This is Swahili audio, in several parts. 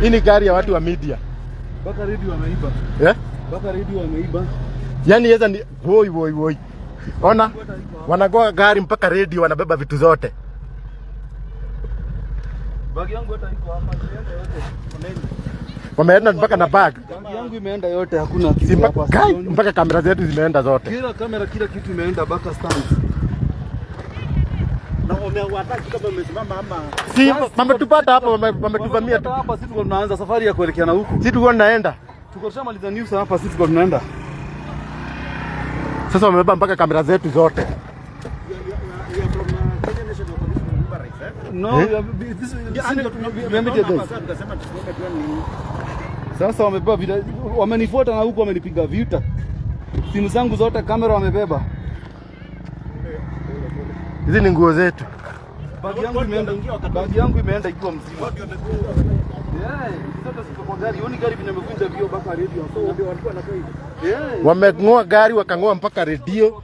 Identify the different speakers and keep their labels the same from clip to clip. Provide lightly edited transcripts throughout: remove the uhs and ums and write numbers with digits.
Speaker 1: Hii ni gari ya watu wa media.
Speaker 2: Baka radio wameiba. Baka radio wameiba.
Speaker 1: Yaani yeza ni woi. Ona, wanagoa gari mpaka radio wanabeba vitu zote.
Speaker 2: Bagi yangu hata iko hapa yote.
Speaker 1: Wameenda mpaka na bag.
Speaker 2: Bagi yangu imeenda yote, hakuna kitu hapa.
Speaker 1: Mpaka kamera zetu zimeenda zote.
Speaker 2: Kila kamera, kila kitu imeenda, baka stand. Na wamewataki kama wamesimama ama.
Speaker 1: Si wametupata hapa, wametuvamia tu.
Speaker 2: Hapa sisi tunaanza safari ya kuelekea na huko.
Speaker 1: Sisi tuko tunaenda.
Speaker 2: Tuko shamaliza news hapa, sisi tuko tunaenda.
Speaker 1: Sasa wamebeba mpaka kamera zetu zote.
Speaker 2: No, sasa wamebeba vita, wamenifuata na huko wamenipiga vita. Simu zangu zote, kamera wamebeba.
Speaker 1: Hizi ni nguo zetu.
Speaker 2: Bagi yangu imeenda ikiwa mzima. Sasa siko kwa gari, yoni gari vinamevunja vio mpaka radio. So ndio walikuwa na kai.
Speaker 1: Wameng'oa gari wakang'oa mpaka radio.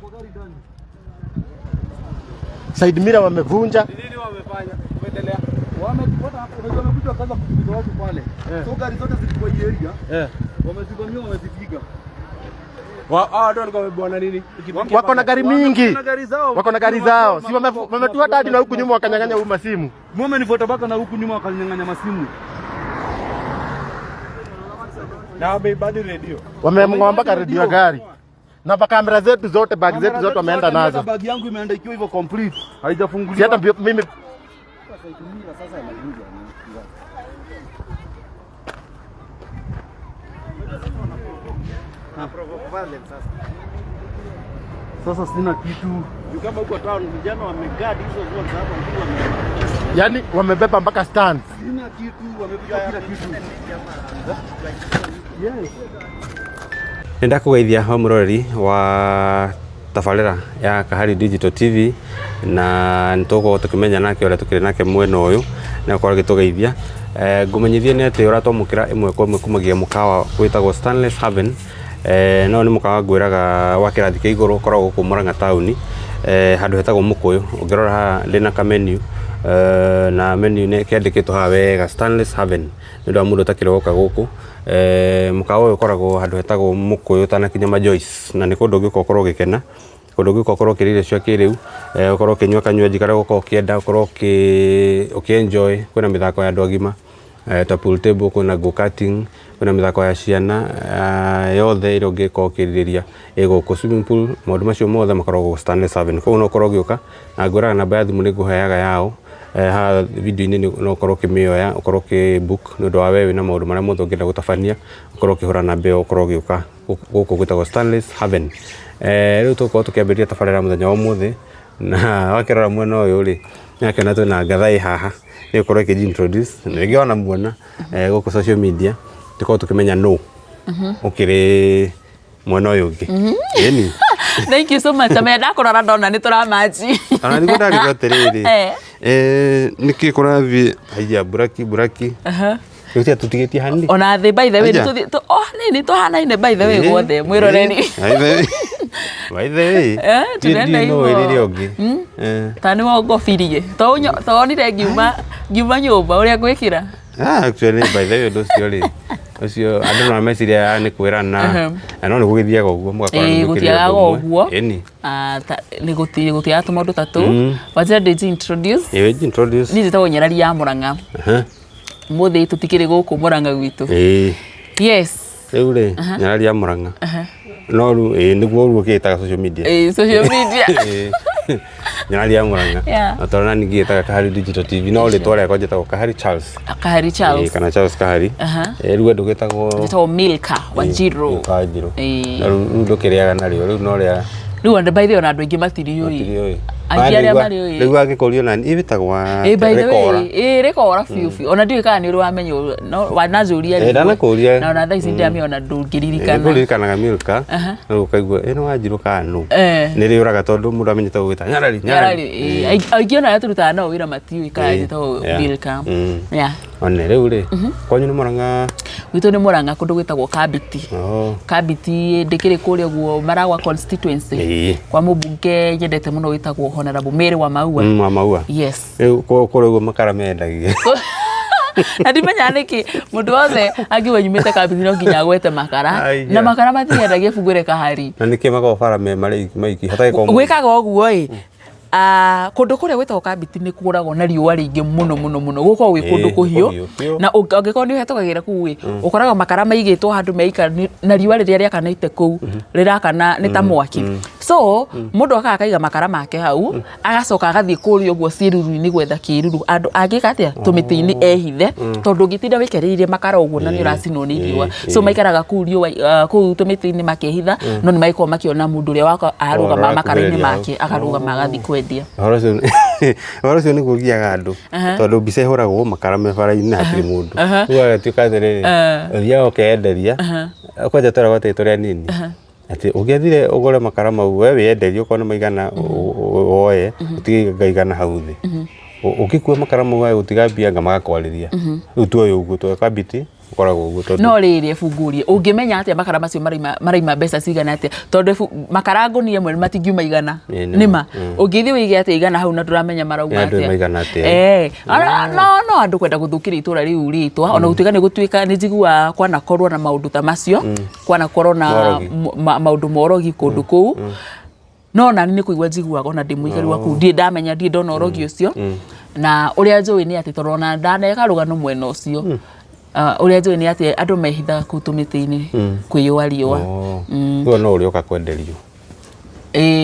Speaker 1: Side mirror wamevunja.
Speaker 2: Nini wamefanya? Kuendelea. Wamepata hapo, wamekuja kaanza kupiga watu pale. So gari zote zilikuwa area. Wamezivamia, wamezipiga.
Speaker 3: Ndio walikuwa wamebwana nini?
Speaker 1: Wako na gari mingi. Wako na gari zao. Si wametua hadi na huku nyuma wakanyang'anya huyu masimu.
Speaker 2: Wamenifuata baka na huku nyuma wakanyang'anya masimu.
Speaker 3: Na wamebadi radio.
Speaker 1: Wamemng'oa mpaka radio ya gari. Na kamera zetu zote, bag zetu zote wameenda nazo.
Speaker 2: Bag yangu imeenda ikiwa hivyo complete. Haijafunguliwa.
Speaker 1: Si hata mimi
Speaker 2: sasa sina kitu.
Speaker 3: Kama huko town vijana wamegadi hizo zote hapa mkuu
Speaker 1: yaani wamebeba mpaka stand.
Speaker 2: Sina kitu, wamepiga kila kitu. Yes.
Speaker 4: Nenda kugeithia homurori wa tafarira ya Kahari Digital TV na nitoko tukimenya nake ora tukire nake mwena uyu na kwa gitugeithia ngumenyithie ni ati ora tomukira imwe kwa imwe kumagia mukawa witagwo Stanley's Haven no ni mukawa gwiraga wa kirathi kia iguru koragwo ku Murang'a town handu hetagwo Mukuyu ungirora ha ndina ka menu na menu ne kiandikitwo ha wega Stanley's Haven ndio mundu takire goka guku mukawa uyu koragwo handu hetagwo Mukuyu tana kinyama Joyce na ni kundu gikokorwo gikena kundu gikokorwo kirire cio kiriu ukorwo kinywa kanywaji kare goko kienda ukorwo ukienjoy kuna mithako ya andu agima ta pool table kuna go karting kuna mithako ya ciana yothe iro ngiko kiririria iguku swimming pool maundu macio mothe makoragwo Stanley's Haven ko no korwo gioka na ngwiraga namba ya thimu ni nguheaga yao ha video ini no korwo kimioya ukorwo ki book no ndo wewe na maundu maria mothe ngenda gutabania ukorwo kihura namba yo ukorwo gioka guku gwitagwo Stanley's Haven riu tuko tukiambiria tafarira muthenya wa muthi na wakirora mwena uyu ri yake na tuna gathai haha ni ukorwo ki introduce nigi ona muona guku social media tuko tukimenya no ukiri mwena uyu ngi yani
Speaker 5: thank you so much amenda kurora ndona ni turamaji
Speaker 4: ana ni gunda rigotereri niki kurathi haya buraki yote tutigetie handi
Speaker 5: ona the by the way ni tuhanaine by the way gwothe mwiroreri
Speaker 4: by the way
Speaker 5: tunaenda
Speaker 4: hivyo ile ogi
Speaker 5: tani wogofirie tonire ngiuma nyumba uria gwikira
Speaker 4: actually by the way those really ucio andu na meciria ni kwirana no ni gugithiaga uguo mugakora
Speaker 5: ni gutiaga uguo
Speaker 4: eni
Speaker 5: ni gutiaga tumundu tatu waje ndi introduce
Speaker 4: introduce
Speaker 5: ni zitawo nyarari ya Murang'a muthi tutikire guku Murang'a gwitu yes
Speaker 4: eure nyarari ya Murang'a no ru niguo ru ukitaga social media
Speaker 5: social media
Speaker 4: nyarari ya Murang'a atorana ningitaga Kahari Digital TV no ri tware ko jetagwo Kahari Charles kana Charles Kahari ru ndo getagwo
Speaker 5: Milka Wanjiru
Speaker 4: na ru ndo kiriaga nario ru no ria
Speaker 5: ru anda by the way andu ingi matirioi agiaria mari
Speaker 4: riu agikorio nani ibitagwa
Speaker 5: rekora fiu ona ndiwe kana ni ru wamenyo no wanazuria
Speaker 4: ndana kuria
Speaker 5: na ona thaisi ndamia ona ndungiririkana
Speaker 4: ndungiririkanaga Milka no ukaigua eno Wanjiru kanu ni ri uraga tondu mundu amenyete gwita nyarari
Speaker 5: agiona yaturuta no wira matiui kana to Milka
Speaker 4: ona riu ri kwanyu ni Murang'a
Speaker 5: witu ni Murang'a kundu gwitagwo Kabiti ndikire kuria guo Maragwa constituency kwa mubunge nyendete muno witagwo Honorable Mary wa Maua
Speaker 4: Maua
Speaker 5: yes
Speaker 4: kore guo makara mendagie
Speaker 5: Na ndimenya niki mundu wothe angiwa nyumite kabiti no nginya gwete makara na makara mathiendagia bungure kahari.
Speaker 4: Na niki magobara me maiki hatai ko
Speaker 5: gwikaga uguo kundu kuria gwetagwo kabiti ni kuguragwo na riua ringi muno guko gwi kundu kuhiu na ungikorwo ni uhetũkagĩra kuu ukoraga makara maigĩtwo handu meika na riua riria riakanĩte kuu rirakana ni ta mwaki. So mundu akaiga makara make hau agacoka agathie kũrĩa ũguo ciĩruru-inĩ gwetha kĩruru. Andu angĩka atia tũmĩtĩ-inĩ ehithe tondu ngĩtinda wĩkereirie makara ũguo na nĩ ũracinwo nĩ riua. So maikaraga kuu kũu tũmĩtĩ-inĩ makĩhitha no nĩ makoragwo makĩona mũndũ ũrĩa wako arũgama makara-inĩ make akarũgama agathie kwendia.
Speaker 4: Horo cio nĩguo giaga andu tondu mbica ihũragwo makara me bara-inĩ na hatirĩ mũndũ. Rĩu agatuĩka atĩrĩrĩ ũthiaga ũkenderia kwanja tũragwo tũrĩ tũrĩa nini ati ũngĩathire ũgũre makara mau we wĩyenderie okorwo nĩ maigana woye ũtige ngaigana hau thĩ. Ũngĩkua makara mau gũtiga mbia anga magakwarĩria. Rĩu tuoĩ ũguo tũoĩ kabiti ũkoragwo ũguo tondu
Speaker 5: no rĩrĩ bungurie ũngĩmenya atĩa makara macio maraima mbeca cigana atĩa tondu makara ngũnia ĩmwe matingiuma igana nĩma ũngĩthie wĩige atĩa igana hau na ndũramenya marauga atĩa. No andũ kwenda gũthũkĩria itũra rĩu ritwa ona gũtuĩka nĩ njiguaga kwanakorwo na maũndũ ta macio kwanakorwo na maũndũ morogi kũndũ kũu no nani nĩ kũigua njiguaga ona ndĩ mũikari wa kũu ndamenya ndĩ ndona ũrogi ũcio na ũrĩa njũĩ nĩ atĩ tondũ ona ndaneka rũgano mwena ũcio ũrĩa njũĩ nĩ atĩ andũ mehithaga kũu tũmĩtĩ-inĩ kwĩyũa riũa.
Speaker 4: Ũguo no ũrĩoka kwenderio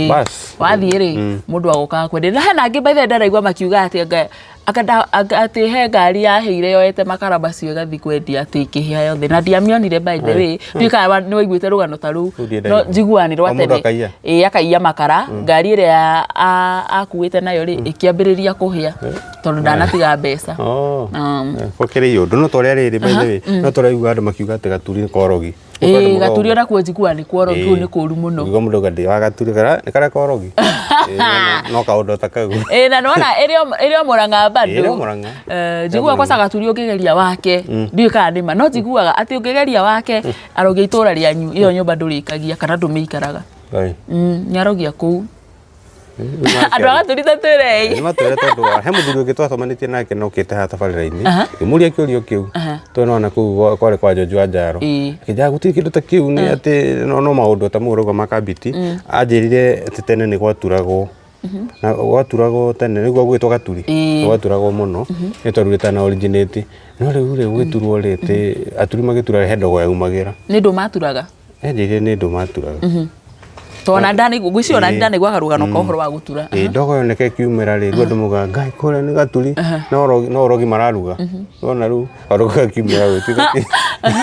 Speaker 5: bas wathiĩ rĩ mũndũ agokaga kwenderio. Na hena angĩ baithe ndaraigua makiuga atĩ atĩ he ngari yaheire yoete makara macio ĩgathiĩ kwendia atĩ ĩkĩhĩa yothe na ndiamĩonire by the way. Nĩũkaga nĩ waiguĩte rũgano ta rũu no njiguaga nĩ rwa tene akaiya makara ngari ĩrĩa akuĩte nayo rĩ ĩkĩambĩrĩria kũhĩa tondu ndanatiga mbeca.
Speaker 4: Gũkĩrĩ ũndũ no tũrĩa rĩrĩ by the way no tũraigua andũ makiuga atĩ gaturi nĩ korogi.
Speaker 5: Gaturi ona kuo njiguaga nĩ korogi kũu nĩ kũru mũno.
Speaker 4: Ũguo mũndũ gandĩ wa gaturi nĩ karĩa korogi no kaũndũ ta kau.
Speaker 5: Na nona ĩrĩ o Mũrang'a bado njiguaga kwanza gaturi ũngĩgeria wake ndiũĩ kana nĩma no njiguaga atĩ ũngĩgeria wake arogia itũra rĩanyu ĩyo nyũmba ndũrĩkagia kana ndũmĩikaraga. Nĩ arogia kũu andũ agaturi ta twĩrei
Speaker 4: nĩ matwĩre tondu he mũthuri ũngĩ twathomanĩtie nake no ũkĩte haha tabarĩra-inĩ ngĩmũria kĩũrio kĩu tondũ nona kũu kwarĩ kwa George Wanjaro akĩnjĩra gũtirĩ kĩndũ ta kĩu nĩ atĩ no maũndũ ta mũrauga ma kabiti. Anjĩrire atĩ tene nĩ gwaturagwo na gwaturagwo tene nĩguo gwĩtwo gaturi gwaturagwo mũno nĩ tondũ gĩtana originate no rĩu gwĩturwo rĩ atĩ aturi magĩtura he ndogo yaumagĩra.
Speaker 5: Nĩ ndũ maturaga
Speaker 4: anjĩrire nĩ ndũ maturaga
Speaker 5: tona ndani ngwĩciria ona ndanigua karũgano ka ũhoro wa gũtura
Speaker 4: ndogo yoneke kiumĩra rĩ rĩu andũ moigaga ngai kũrĩa nĩ gaturi no ũrogi mararuga wona rĩu kaũndũ gakiumĩra gwĩtuĩka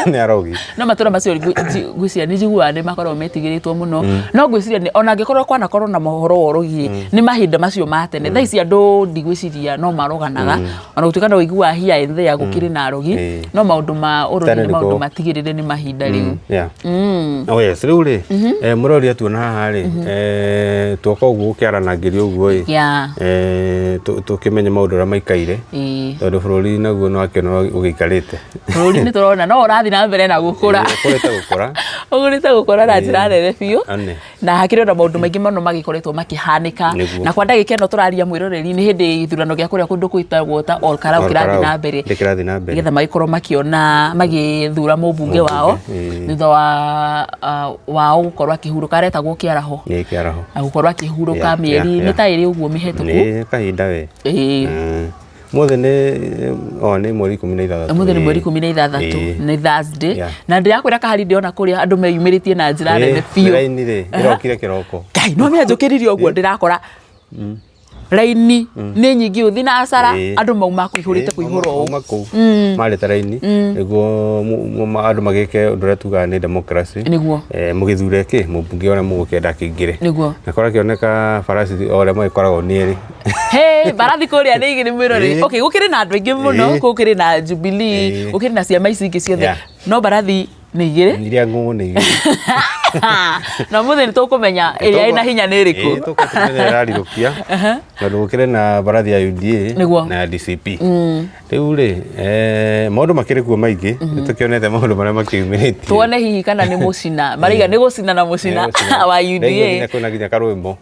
Speaker 4: nĩ arogi. No
Speaker 5: matũra macio ngwĩciria nĩ njiguaga nĩ makoragwo metigĩrĩtwo mũno no ngwĩciria ona angĩkorwo kwanakorwo na mohoro wa ũrogi nĩ mahinda macio ma tene. Thaa ici andũ ndigwĩciria no maroganaga ona gũtuĩka no ũiguaga here and there gũkĩrĩ na arogi no maũndũ ma ũrogi nĩ maũndũ matigĩrĩre nĩ mahinda rĩu.
Speaker 4: Yes rĩu rĩ mũrori atuona haha rĩ tuoka ũguo ũkĩaranagĩria ũguo tũkĩmenya maũndũ ũrĩa maikaire tondũ bũrũri naguo nĩ wakĩona ũgĩikarĩte. Bũrũri nĩ tũrona no ũrathiĩ na mbere na gũkũra ũgũrĩte gũkũra na njĩra nene biũ na hakĩrĩ na maũndũ maingĩ mũno magĩkoretwo makĩhanĩka na kwa ndagĩka ĩno tũraria mwĩroreri nĩ hĩndĩ gĩthurano gĩa kũrĩa kũndũ gwĩtagwo ta Olkalau kĩrathiĩ na mbere nĩgetha magĩkorwo makĩona magĩthura mũmbunge wao thutha wao gũkorwo akĩhurũka aretagwo Kĩaraho na gũkorwo akĩhurũka mĩeri nĩ ta ĩrĩ ũguo mĩhetũku kahinda we Mothe nĩ mweri 16.
Speaker 5: Mothe nĩ mweri 16 nĩ Thursday na ndĩrakwĩra kahari ndĩona kũrĩa andũ meyumĩrĩtie na njĩra nene biũ.
Speaker 4: Raini rĩ ĩrokire kĩroko.
Speaker 5: Ngai no mĩanjũkĩririe ũguo ndĩrakora raini nĩ nyingĩ ũthi na acara andũ mauma kũihũrĩte kũihũra ũũ
Speaker 4: marĩte raini nĩguo andũ magĩke ũndũ ũrĩa tugaga nĩ democracy mũgĩthure kĩ mũmbunge ũrĩa mũgũkĩenda akĩingĩre na kora kĩoneka baraci ũrĩa magĩkoragwo nĩ erĩ
Speaker 5: barathi kũrĩa nĩ igĩrĩ mwĩroreri gũkĩrĩ na andũ aingĩ mũno gũkĩrĩ na Jubilee gũkĩrĩ na ciama ici ingĩ ciothe no barathi nĩ igĩrĩ
Speaker 4: iria ngũngũ nĩ igĩrĩ
Speaker 5: Na muthe ni tukumenya ĩrĩa ĩna hinya nĩ ĩrĩkũ.
Speaker 4: Tukumenya ĩrariũkia. Na ndũkĩre na barathi ya UDA na DCP. Rĩu rĩ maũndũ makĩrĩ kuo maingĩ tũkĩonete maũndũ marĩa makiumĩrĩtie. Tuone
Speaker 5: hihi kana nĩ mũcina mariga nĩ gũcina na mũcina wa UDA.
Speaker 4: Kwĩna nginya karwĩmbo.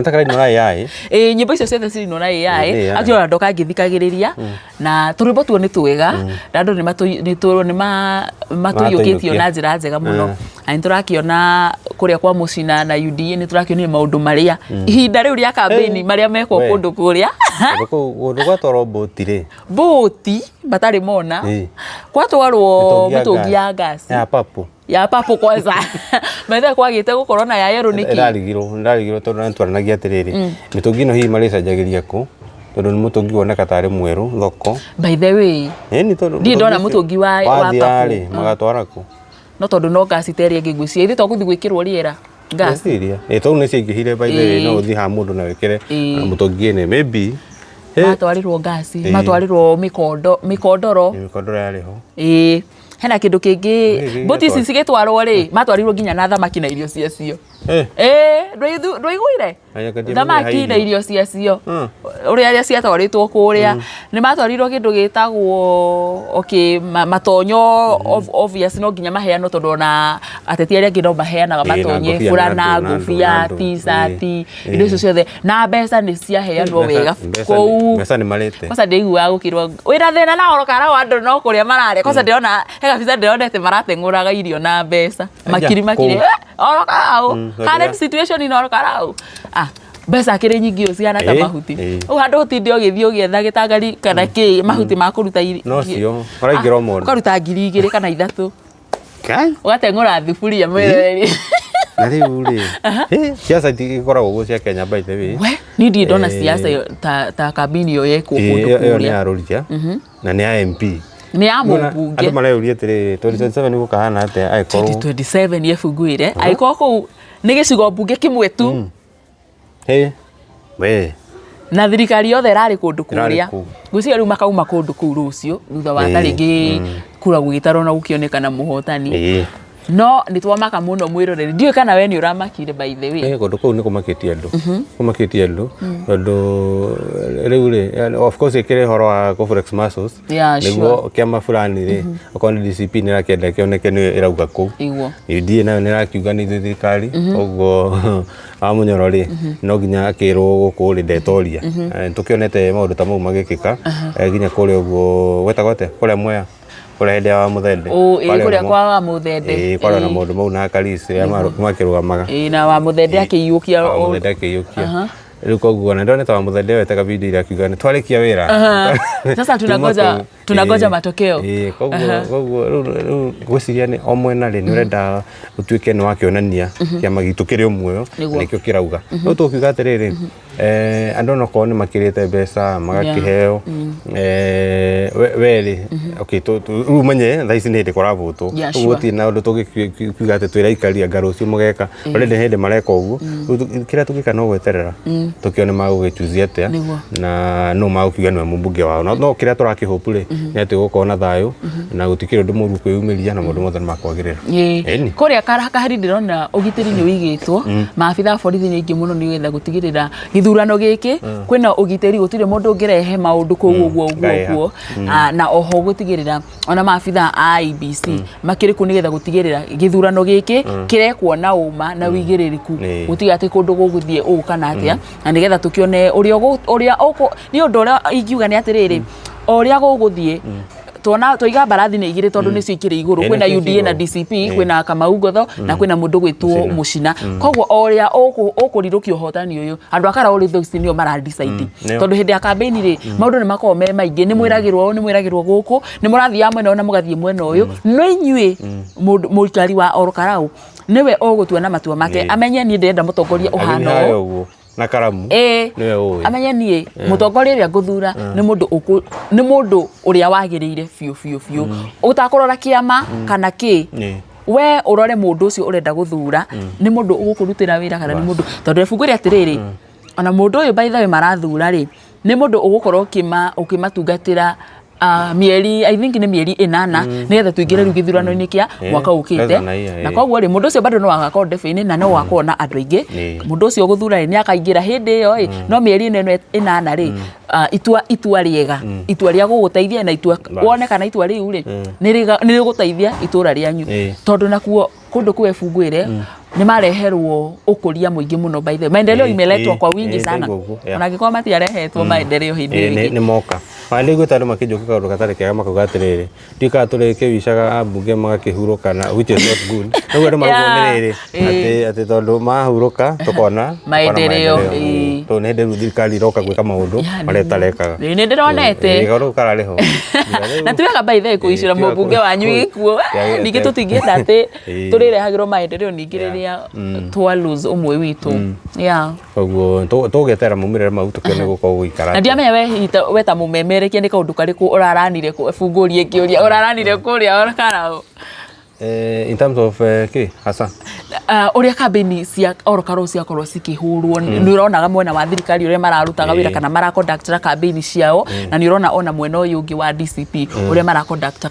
Speaker 4: Karaino na AI.
Speaker 5: Nyĩmbo icio ciothe cirinwo na AI. Athiora ndoka ngĩthikagĩrĩria na tũrĩmbo tuo nĩ twega na andũ nĩ matũiyũkĩtio na njĩra njega mũno. Na nĩtũrakĩona kũrĩa kwa mũcina na UDA nĩtũrakĩonio maũndũ marĩa ihinda rĩu rĩa kambĩini marĩa mekwo kũndũ kũrĩa.
Speaker 4: Kũndũ gwatwarwo mbũti-rĩ.
Speaker 5: Mbũti matarĩ mona. Gwatwarwo mĩtũngi ya ngasi. Ya papo kwanza. Maithe kwagĩte gũkorwo na ya yero nĩkĩ?
Speaker 4: Ndarigirwo tondũ nĩtwaranagia atĩrĩrĩ. Mĩtũngi ĩno hihi marĩcenjagĩria kũ? Tondũ nĩ mũtũngi woneka tarĩ mwerũ thoko.
Speaker 5: By the way. Ndiĩ ndona mũtũngi wa papo.
Speaker 4: Magatwara kũ?
Speaker 5: No tondũ no ngasi terĩa ngĩgwĩcia ithĩ togũthiĩ gwĩkĩrwo rĩera. Ngasi.
Speaker 4: Tondũ nĩ ciaingĩhire by the way no ũthiĩ ha mũndũ na wĩkĩre mũtũngi ĩno maybe.
Speaker 5: Matwarĩrwo ngasi, matwarĩrwo mĩkondoro.
Speaker 4: Mĩkondoro yarĩ ho.
Speaker 5: Hena kĩndũ kĩngĩ mbũti ici cigĩtwarwo rĩ matwarirwo nginya na thamaki na irio ciacio. Ndũiguire? Thamaki na irio ciacio ũrĩa ciatwarĩtwo kũrĩa nĩ matwarirwo kĩndũ gĩtagwo matonyo obvious no nginya maheanwo tondũ ona ateti arĩa angĩ no maheanaga matonye burana ngũbia t-shirt indo icio ciothe na mbeca nĩ ciaheanwo wega kũu.
Speaker 4: Mbeca nĩ marĩte.
Speaker 5: Kosa ndĩiguaga gũkĩrwo wĩna thĩna na orokara wa andũ no kũrĩa mararĩa. Kosa ndĩrona kabisa ndĩronete marateng'ũraga irio na mbeca makiri orokara current situation in orokara mbeca akĩrĩ nyingĩ ũciana ta mahuti. Ũguo handũ ũtinde ũgĩthiĩ ũgĩetha gĩtangari kana kĩ mahuti ma kũruta irio.
Speaker 4: No cio ũraingĩra mũndũ.
Speaker 5: Ũkaruta 2,000 kana 3. Ũgateng'ũra thuburia mwĩrĩ.
Speaker 4: Na rĩu rĩ siasa ikoragwo ũguo cia Kenya by the way.
Speaker 5: Niĩ ndiĩ ndona siasa ta kambini ĩyo yekwo kũndũ kũrĩa.
Speaker 4: Ĩyo nĩ ya Rũriga na nĩ ya MP.
Speaker 5: Nĩ ya mũmbunge.
Speaker 4: Andũ mareyũria atĩrĩrĩ 2027 nĩ gũkahana atĩa agĩkorwo
Speaker 5: 2027 yebungũire agĩkorwo kũu nĩ gĩcigo mbunge kĩmwe tu. Na thirikari yothe ĩrarĩ kũndũ kũrĩa. Ngwĩciria rĩu makauma kũndũ kũu rũciũ thutha wa tarĩngĩ kura gũgĩtarwo na gũkĩonekana mũhotani. No nĩ twamaka mũno mwĩroreri. Ndiũĩ kana we nĩ ũramakire by the way.
Speaker 4: Kũndũ kũu nĩ kũmakĩtie andũ. Kũmakĩtie andũ tondũ rĩu rĩ of course ĩkĩrĩ ũhoro wa complex muscles. Nĩguo kĩama fulani rĩ okorwo nĩ DCP nĩ ĩrakĩenda kĩoneke nĩ ĩrauga kũu. UDA nayo nĩ ĩrakiuga nĩ thirikari ũguo wa Mũnyoro rĩ no nginya akĩrwo gũkũ rĩ ndetoria. Tũkĩonete maũndũ ta mau magĩkĩka nginya kũrĩa ũguo gwetagwo atĩa kũrĩa Mwea kũrĩa hĩndĩ ya Mũthende.
Speaker 5: Kũrĩa kwa Mũthende.
Speaker 4: Kwarĩ na maũndũ mau na Kalisi arĩa makĩrũgamaga.
Speaker 5: Na wa Mũthende akĩiyũkia.
Speaker 4: Rĩu koguo na ndoneta wa Mũthende wetega video ile akiuga nĩ twarĩkia wĩra.
Speaker 5: Sasa tunangoja matokeo.
Speaker 4: Koguo rĩu gwĩciria nĩ o mwena rĩ nĩ ũrenda ũtuĩke nĩ wakĩonania kĩama gitũ kĩrĩ ũmwe nĩkĩo kĩrauga. No tũkiuga atĩrĩrĩ andũ no korwo nĩ makĩrĩte mbeca magakĩheo werĩ rĩu menye thaa ici nĩ hĩndĩ kũravũtwo. Ũguo ti na ũndũ tũgĩkiuga atĩ twĩraikaria nga rũciũ mũgeka already hĩndĩ mareka ũguo. Kĩrĩa tũgĩka no gweterera tũkĩone magũgĩchuzia atĩa na no magũkiuga nĩwe mũmbunge wao. No kĩrĩa tũrakĩhope rĩ nĩ atĩ gũkorwo na thayũ na gũtikĩrĩ ũndũ mũru kwĩyumĩria na maũndũ mothe nĩ makwagĩrĩra.
Speaker 5: Kũrĩa kahari ndĩrona ũgitĩri nĩ ũigĩtwo maabitha borithi nĩ aingĩ mũno nĩgetha gũtigĩrĩra gĩthurano gĩkĩ kwĩna ũgitĩri gũtirĩ mũndũ ũngĩrehe maũndũ kũu ũguo na oho gũtigĩrĩra ona maabitha a IEBC makĩrĩ kũ nĩgetha gũtigĩrĩra gĩthurano gĩkĩ kĩrekwo na ũma na ũigĩrĩrĩku gũtiga atĩ kũndũ gũgũthiĩ ũũ kana atĩa na nĩgetha tũkĩone ũrĩa nĩ ũndũ ũrĩa ingiuga nĩ atĩrĩrĩ ũrĩa gũgũthiĩ tũiga mbarathi nĩ igĩrĩ tondũ nĩcio ikĩrĩ igũrũ kwĩna UDA na DCP kwĩna Kamau Ngotho na kwĩna mũndũ gwĩtwo Mũcina. Koguo ũrĩa ũkũrirũkia ũhotani ũyũ andũ a Karaũrĩ thaici nĩo maradecide tondũ hĩndĩ ya kambĩini rĩ maũndũ nĩ makoragwo me maingĩ nĩ mwĩragĩrwo gũkũ nĩ mũrathiaga mwena ũyũ na mũgathiĩ mwena ũyũ no inyuĩ mũikari wa Orokaraũ nĩwe ũgũtua na matua make amenye niĩ ndĩrenda mũtongoria ũhana ũũ
Speaker 4: na karamu
Speaker 5: niwe ũĩ amenye niĩ mũtongoria ũrĩa ngũthura nĩ mũndũ ũrĩa wagĩrĩire biũ ũtakũrora kĩama kana kĩ we ũrore mũndũ ũcio ũrenda gũthura nĩ mũndũ ũgũkũrutĩra wĩra kana nĩ mũndũ tondũ ebungũre atĩrĩrĩ ona mũndũ ũyũ by the way marathura rĩ nĩ mũndũ ũgũkorwo ũkĩmatungatĩra mieri I think ni mieri 8 nigetha tuingire riu githurano-ini kia mwaka ukite na koguo ri mundu ucio bado no agakorwo ndebe-ini na no wakorwo na andu aingi mundu ucio guthura ni akaingira hindi iyo no mieri ino 8 ri itua riega itua ria guguteithia na itua wone kana itua riu ri ni riguteithia itura rianyu tondu nakuo kundu kwe bungwire ni mareherwo ukuria muingi muno by the maendeleo imeletwa kwa wingi sana ona gikoma matiarehetwo maendeleo hindi
Speaker 4: ni moka wale gwetaro makijoka kaundu gatari kega makuga atiriri ndika tureke wicaga ambunge magakihuruka na which is not good no ndo maguo ati tondu mahuruka tukona
Speaker 5: maendeleo
Speaker 4: to ne nderu thirikari roka gwika maundu maretarekaga
Speaker 5: ni ndironete
Speaker 4: garu karariho
Speaker 5: na tuyaga by the kuicira mbunge wanyu gikuo ningi tutingienda ati turirehagirwo maendeleo ningi riria twa lose umwe witu
Speaker 4: koguo tugetera mumirire mau tukione guko guikara
Speaker 5: na ndiamenya we ta mumemerekia ni kaundu kariku uraranire bungurie kiuria uraranire kuria kana
Speaker 4: in terms of hasa
Speaker 5: uria campaign cia orokaro cia korwo cikihurwo ni uronaga mwena wa thirikari uria mararutaga wira kana mara conduct campaign ciao na ni urona ona mwena uyu ungi wa DCP uria mara conduct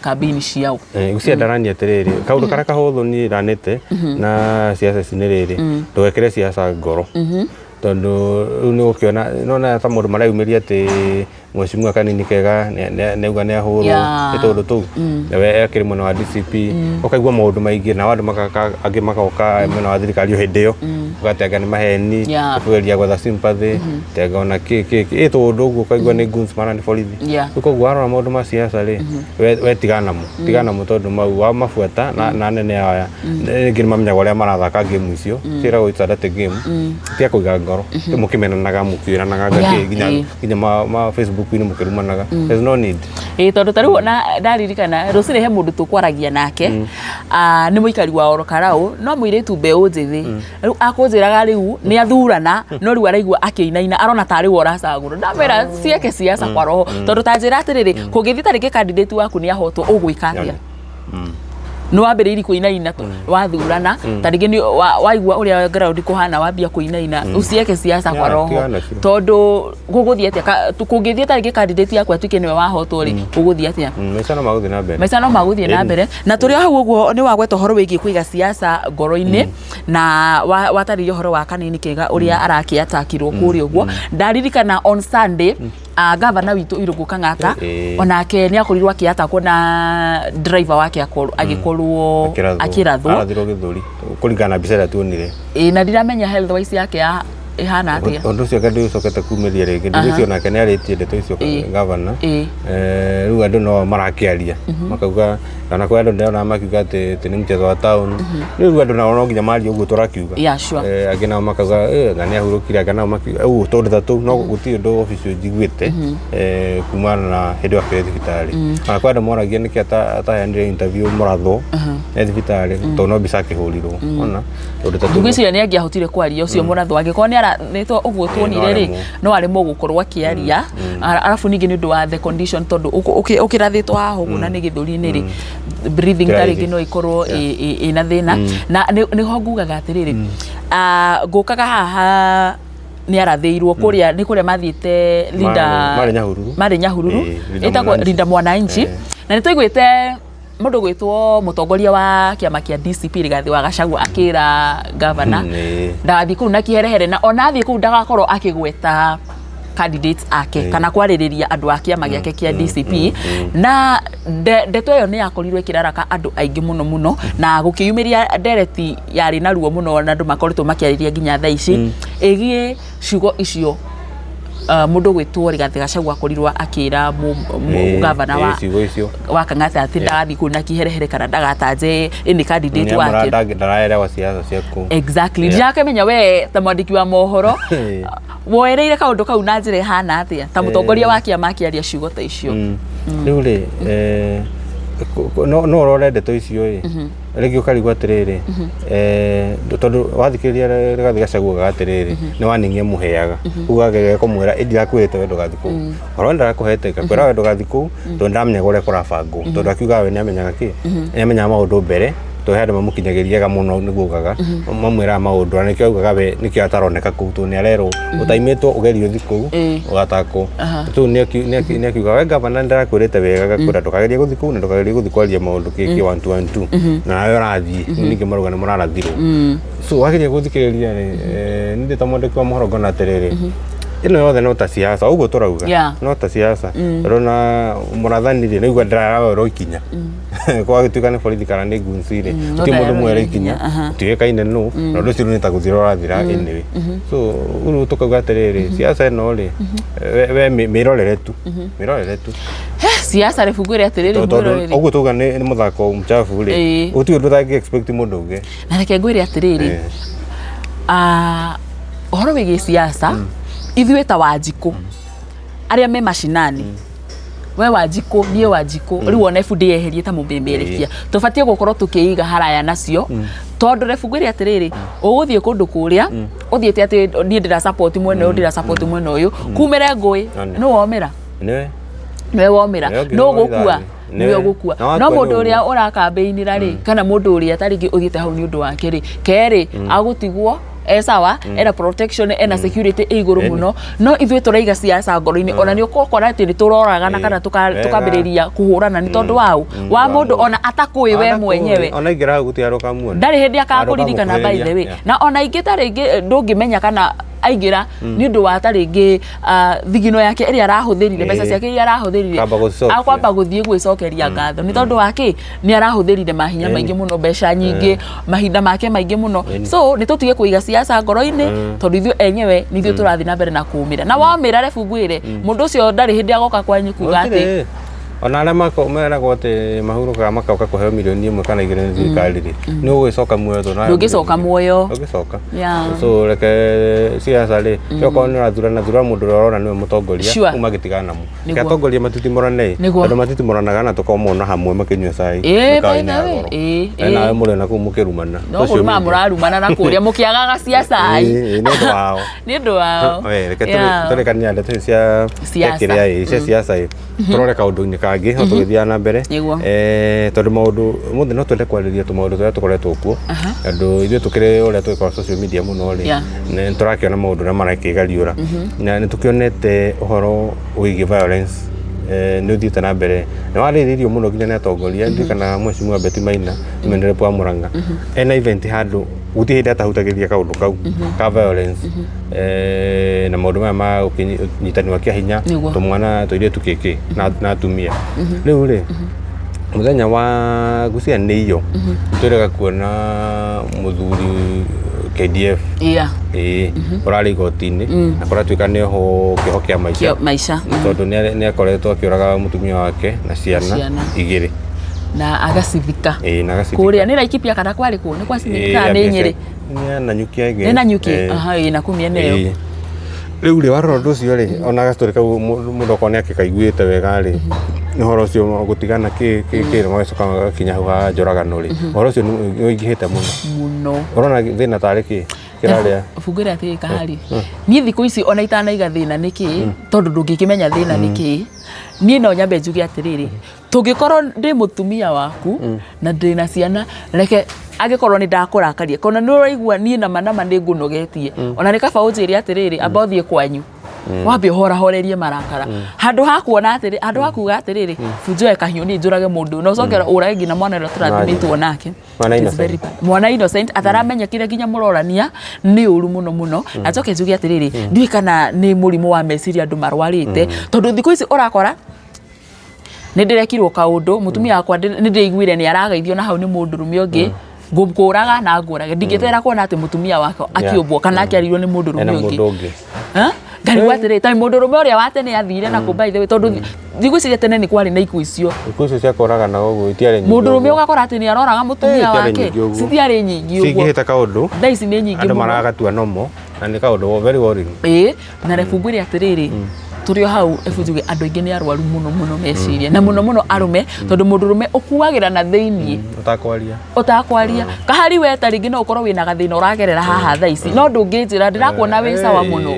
Speaker 5: campaign ciao
Speaker 4: gucia darani atiriri kaundu karaka huthu ni ranite na siasa ciniriri ndugekire siasa ngoro tondu ni ukiona nona ta mundu maraumiria ati mweshimua kanini kega neuga ne ahuru itondu tu we akiri mwena wa DCP ukaigua maundu maingi na wandu angi magoka mwena wa thirikari hindio ugatenga ni maheni kugeria gwetha sympathy tenga ona itondu uguo ukaigua ni guns mana ni borithi ukoguo arona maundu ma siasa ri we tigana mu tondu mau wa mafuata na nene aya ngi mamenya uria marathaka game icio cira goitsada te game tia kuiga ngoro mukimenanaga mukiranaga nginya ma Facebook ni mukirumanaga there's no need
Speaker 5: tondu tariu na ndaririkana rucire he mundu tukwaragia nake ni muikari wa Orokarau no muiretu mbeu njithi riu akunjiraga riu ni athurana no riu araigua akiinaina arona tari wora caguru ndamera cieke siasa kwa roho tondu tanjira atiriri kungithita riki candidate waku ni ahotwo ugwikaria no wambiriiri kuinaina wathurana taringi ni waigua uria ground kuhana wambia kuinaina ucieke siasa kwa roho tondu guguthie atia tukungithie taringi candidate yaku atuike niwe wahotwo ri guguthie atia
Speaker 4: maica no maguthie na mbere
Speaker 5: na turi hau uguo ni wagweta horo wigi kuiga siasa ngoro-ini na wataririo horo wa kanini kega uria arakiatakirwo kuri uguo ndaririkana on Sunday governor witu Irungu Kang'ata onake ni akorirwo akiatakwo na driver wake agikorwo akirathwo
Speaker 4: arathirwo githuri kuringana bica ria tuonire
Speaker 5: na ndiramenya health wise yake ihana atia
Speaker 4: undu cio kandi ucokete kumiria ringi ndicio nake ni aritie ndeto icio governor riu andu no marakiaria makauga kana kwa andu ndona makiuga ati ni mchezo wa town riu andu no nginya mari uguo turakiuga agina makauga na ni ahurukire agana makiuga tondu thatu no guti undu office njiguite kumana na hindi wa thibitari kana kwa andu moragia niki ataheanire interview muratho thibitari tondu no bica kihurirwo ona tondu thatu
Speaker 5: ngwiciria ni angiahotire kwaria ucio muratho agikoo ni aranitwo uguo tuonire ri no ari mugukorwo akiaria arafu ningi ni undu wa the condition tondu ukirathitwo haho na ni githuri-ini ri breathing tariki no ikorwo ina thina na ni ho ngugaga atiriri ngukaga haha ni arathiirwo kuria ni kuria mathiite Linda mari Nyahururu itagwo Linda Mwananchi na ni tuiguite mundu gwitwo mutongoria wa kiama kia DCP Rigathi wa Gachagua akira governor ndathi ku na kiherehere na onathi ku ndagakorwo akigweta candidates ake kana kwaririria andu a kiama giake kia DCP na ndeto iyo ni yakorirwo ikiraraka andu aingi muno na gukiyumiria ndereti yari na ruo muno na andu makoritwo makiariria nginya thaa ici igie ciugo icio mundu gwitwo Rigathi Gachagua akorirwo akira governor wa Kang'ata ati ndagathi ku na kiherehere kana ndagatanje ini candidate wake
Speaker 4: ndaraelewa siasa ciaku
Speaker 5: exactly ndirakemenya we ta mwandiki wa mohoro woereire kaundu kau na njira hana atia ta mutongoria wa kiama kiaria ciugo ta icio
Speaker 4: riu ri no rore ndeto icio rigi ukarigwa atiriri tondu wathikiriria Rigathi Gachagua gatiriri ni waningie muheaga ugagege kumwira indirakwirite wendo gathi ku oro ndarakuhete kakwira wendo gathi ku tondu ndamenya gore kurabangwo tondu akiuga we ni amenyaga ki ni amenya maundu mbere to hada mamukinyagiria ga muno nigugaga mamwira maundu nikio ugaga we nikio ataroneka kutu ni arero utaimetwo ugerio thiku ugatako tu nikiuga we gavana ndirakwirite wega gakura ndukageria guthiku na ndukageria guthikwaria maundu kiki 112 na nawe urathie ningi maruga ni murarathirwo so wageria guthikiriria ni ndi tamwandiki wa mohoro ngona atiriri ino yothe no ta siasa uguo turauga no ta siasa rona murathanire nigua ndirawe roikinya kwa gituka ni political ni gunsire ti mundu mwere ikinya tiwe kaine no na ndu ciru ni ta guthira rathira anyway so uru tukauga atiriri siasa no ri we mirorere tu
Speaker 5: siasa refugure atiriri mirorere
Speaker 4: uguo tuga ni muthako mchafu ri uti undu thagi expect mundu uge
Speaker 5: na reke ngwire atiriri horo wigi siasa ithuĩ ta Wanjikũ arĩa me mashinani we Wanjikũ niĩ Wanjikũ rĩu ona FD yeherie ta mũmbĩmbĩrĩkia tũbatie gũkorwo tũkĩiga haraya nacio tondũ refugure atiriri ũgũthiĩ kũndũ kũrĩa ũthiĩte atĩ niĩ ndĩra support mwena ũyũ ndĩra support mwena ũyũ kumĩre ngũĩ nĩ womĩra nĩwe womĩra no gũkua niwe gukua no mundu uria urakambĩinĩra rĩ kana mundu uria tarĩngĩ ũthiĩte hau nĩ ũndũ wake rĩ kerĩ agũtigwo sawa ena protection ena security iguru muno no ithuĩ turaiga siasa ngoro-inĩ ona nĩ ũkũkora atĩ nĩ tũroragana kana tukambĩrĩria kuhũrana nĩ tondũ wa mundu ona atakwĩ we mwenyewe
Speaker 4: ona ingĩra gũtiaroka muone
Speaker 5: ndarĩ hĩndĩ akakũririkana by the way na ona ingĩ tarĩngĩ ndũngĩmenya kana aingira ni undu wa tarĩngĩ thigino yake ĩrĩa arahũthĩrire mbeca ciake iria arahũthĩrire akwamba guthie gwicokeria ngatho ni tondu wake ni arahũthĩrire mahinya maingĩ muno mbeca nyingĩ mahinda make maingĩ muno so ni tutige kuiga siasa ngoro-inĩ tondu ithuĩ enyewe ni ithuĩ tũrathiĩ na mbere na kuumĩra na wamĩra refungwire mũndũ ũcio ndarĩ hĩndĩ agoka kwanyu kuga atĩ
Speaker 4: ona arĩa meragwo atĩ mahurũkaga makoka kũheo mirioni 1 kana 2 nĩ thirikari rĩ nĩ ũgũgĩcoka muoyo
Speaker 5: ndũngĩcoka muoyo
Speaker 4: so reke siasa rĩ okorwo nĩ ũrathurana mũndũ ũrĩa ũrona nĩwe mũtongoria uma gĩtigana namo reke atongoria matitimũrane tondũ matitimũranaga na tũkamona hamwe makĩnyua cai nawe mũrĩ na kũu mũkĩrumana
Speaker 5: no kũruma mũrarumana na kũrĩa mũkĩagaga siasa
Speaker 4: nĩ ũndũ wao reke tũrekania ndeto cia kĩrĩa cia siasa tũrore kaũndũ-inĩ kangĩ no tũgĩthiaga na mbere tondũ maũndũ mũthĩ no twende kwarĩria tũmaũndũ tũrĩa tũkoretwo kuo andũ ithuĩ tũkĩrĩ ũrĩa tũgĩkorwo social media mũno rĩ nĩ tũrakĩona maũndũ ũrĩa marakĩgariũra na nĩ tũkĩonete ũhoro wĩgiĩ violence nĩ ũthiĩte na mbere nĩ warĩrĩirio mũno nginya nĩ atongoria ndĩ kana Mheshimiwa Betty Maina mwenderepo wa Murang'a ena event handũ gũtirĩ hĩndĩ atahutagĩria kaũndũ kau ka violence na maũndũ maya ma ũnyitani wa kĩahinya tũmwana tũirĩtu kĩkĩ na atumia rĩu rĩ mũthenya wa gũcianĩiyo twĩrĩga kuona mũthuri KDF ũrarĩ igoti-inĩ na kũratuĩka nĩho kĩoho kĩa maica tondũ nĩ akoretwo akĩũraga mũtumia wake na ciana 2
Speaker 5: na agacithika kuria ni Laikipia kana kwari ku ni kwacithika ni Nyeri
Speaker 4: ni
Speaker 5: Nanyuki na kumia neyo
Speaker 4: riu ri warora ndu cio ri ona gastori kau mundu akone akikaiguite wega ri ni horo cio gutigana ki magacoka kinya hau ha njoragano ri horo cio ni ingihite muno urona thina tari ki kiraria
Speaker 5: fungura ati kahari ni thiku ici ona itanaiga thina niki tondu ndungikimenya thina niki ni no nyambe njuge atiriri tungikorwo ndi mutumia waku na ndina ciana reke agikorwo ni ndakurakaria kona ni uraigua ni na manama ni ngunogetie ona ni kaba unjiri atiriri amba uthie kwanyu wambe horerie marakara handu hakuona atiri handu hakuga atiriri bunjoe kahiũ ni njurage mundu no cokera urage ngina mwana ĩrĩa tũrathimitwo nake mwana innocent ataramenyekire nginya mũrorania ni ũru mũno na coke njuge atiriri ndui kana ni mũrimũ wa meciria andu marwarite tondu thiku ici urakora ni ndirekirwo kaundu mutumia wakwa ni ndĩiguire ni aragaithio na hau ni mũndũrũme ũngĩ ngũraga na ngũrage ndingĩtera kuona atĩ mutumia wake akiũmbwo kana akiarirwo ni mũndũrũme ũngĩ ngari watire tai mũndũrũme ũrĩa wa tene athire na kũ by the way tondu thiku ici tene ni kwari na ikuũ icio
Speaker 4: cia koraga na ũguo itiarĩ nyingĩ
Speaker 5: mũndũrũme ũgakora atĩ ni aroraga mutumia wake citiarĩ nyingĩ ũguo
Speaker 4: cingĩhĩta kaũndũ
Speaker 5: thaa ici nĩ nyingĩ
Speaker 4: andũ maragatua nomo na nĩ kaũndũ very worrying
Speaker 5: na refungure atiriri turio hau efujuge andu ingi ni arwaru muno meciria na muno arume tondu mundurume ukuagira na thiini utakwaria kahari we ta ringi no ukorwo wina gathina uragerera haha thaa ici no ndungijira ndirakuona wi sawa muno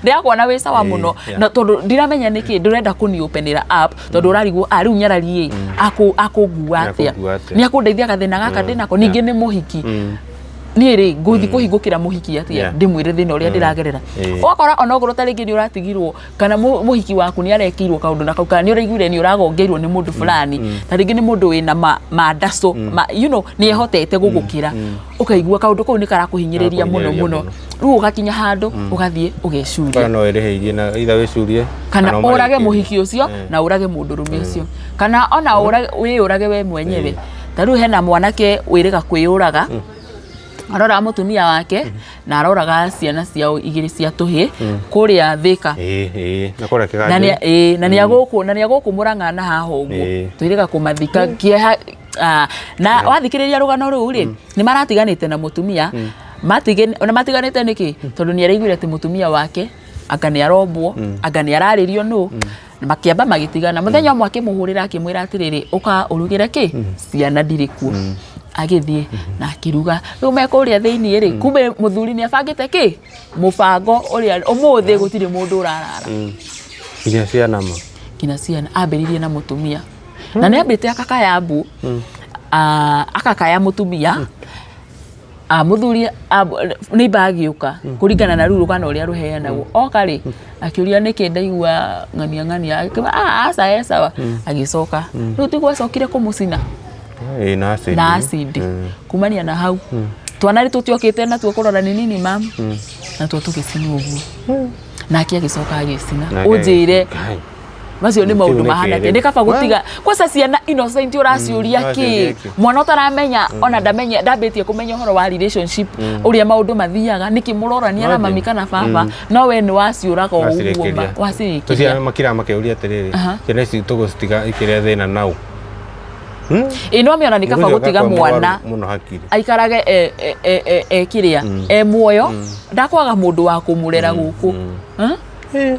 Speaker 5: ndirakuona wi sawa muno na tondu ndiramenya niki ndurenda kuniopenera app tondu urarigwo riu nyarari akungua atia ni akundeithia gathina gaka ndinako ningi ni muhiki ni ri nguthi kuhingukira muhiki atia ndimwire thina uria ndiragerera wakora onogoro ta ringi ni uratigirwo kana muhiki waku ni arekirwo kaundu na kauka ni uraiguire ni uragongeirwo ni mundu fulani ta ringi ni mundu wina mandaso you know ni ehotete gugukira ukaigua kaundu kau ni karakuhinyiriria muno riu ugakinya handu ugathie ugecuria
Speaker 4: kana no ereheirie na itha wicurie
Speaker 5: kana urage muhiki ucio na urage mundurume ucio kana ona urage we mwenyewe ta riu hena mwanake wirega kwiyuraga arora mutumia wake na aroraga ciana ciao igiri cia tuhi kuria Thika
Speaker 4: na kuria Kiganje
Speaker 5: na ni aguku Murang'a na haha uguo twirega kumathika na wathikiriria rugano ru ri ni maratiganite na mutumia matiganite niki tondu ni araiguire ati mutumia wake anga ni arombwo anga ni araririo nu makiamba magitigana muthenya mwake muhurira akimwira atiriri uka urugire ki ciana ndirikuo agithie na akiruga riu mekuria thiini ri kumbe muthuri ni abangite ki mubango uria umuthi gutiri mundu urarara kina ciana ambiririe na mutumia na ni ambite akakaya mbu akakaya mutumia muthuri ni bagiuka kuringana na ruru kana uria ruheanagwo okari akiuria niki ndaigua ng'ania asa sawa agicoka riu tigwacokire kumucina na acid kumania na hau twana ri tutiokite na tukorora ni nini mam na tutugicinwo uguo nake agicoka agicina unjire macio ni maundu mahana ndi kaba gutiga kwasa ciana innocent uraciuria ki mwana utaramenya ona ndamenya ndambitie kumenya horo wa relationship uria maundu mathiaga niki murorania na mami kana baba no we ni waciuraga uguo wacirikia
Speaker 4: tucia makira makeuria atiriri ciana ici tugusitiga ikiria thina nau
Speaker 5: ino miona ni kaba gutiga mwana aikarage kiria muoyo ndakwaga mundu wa kumurera guku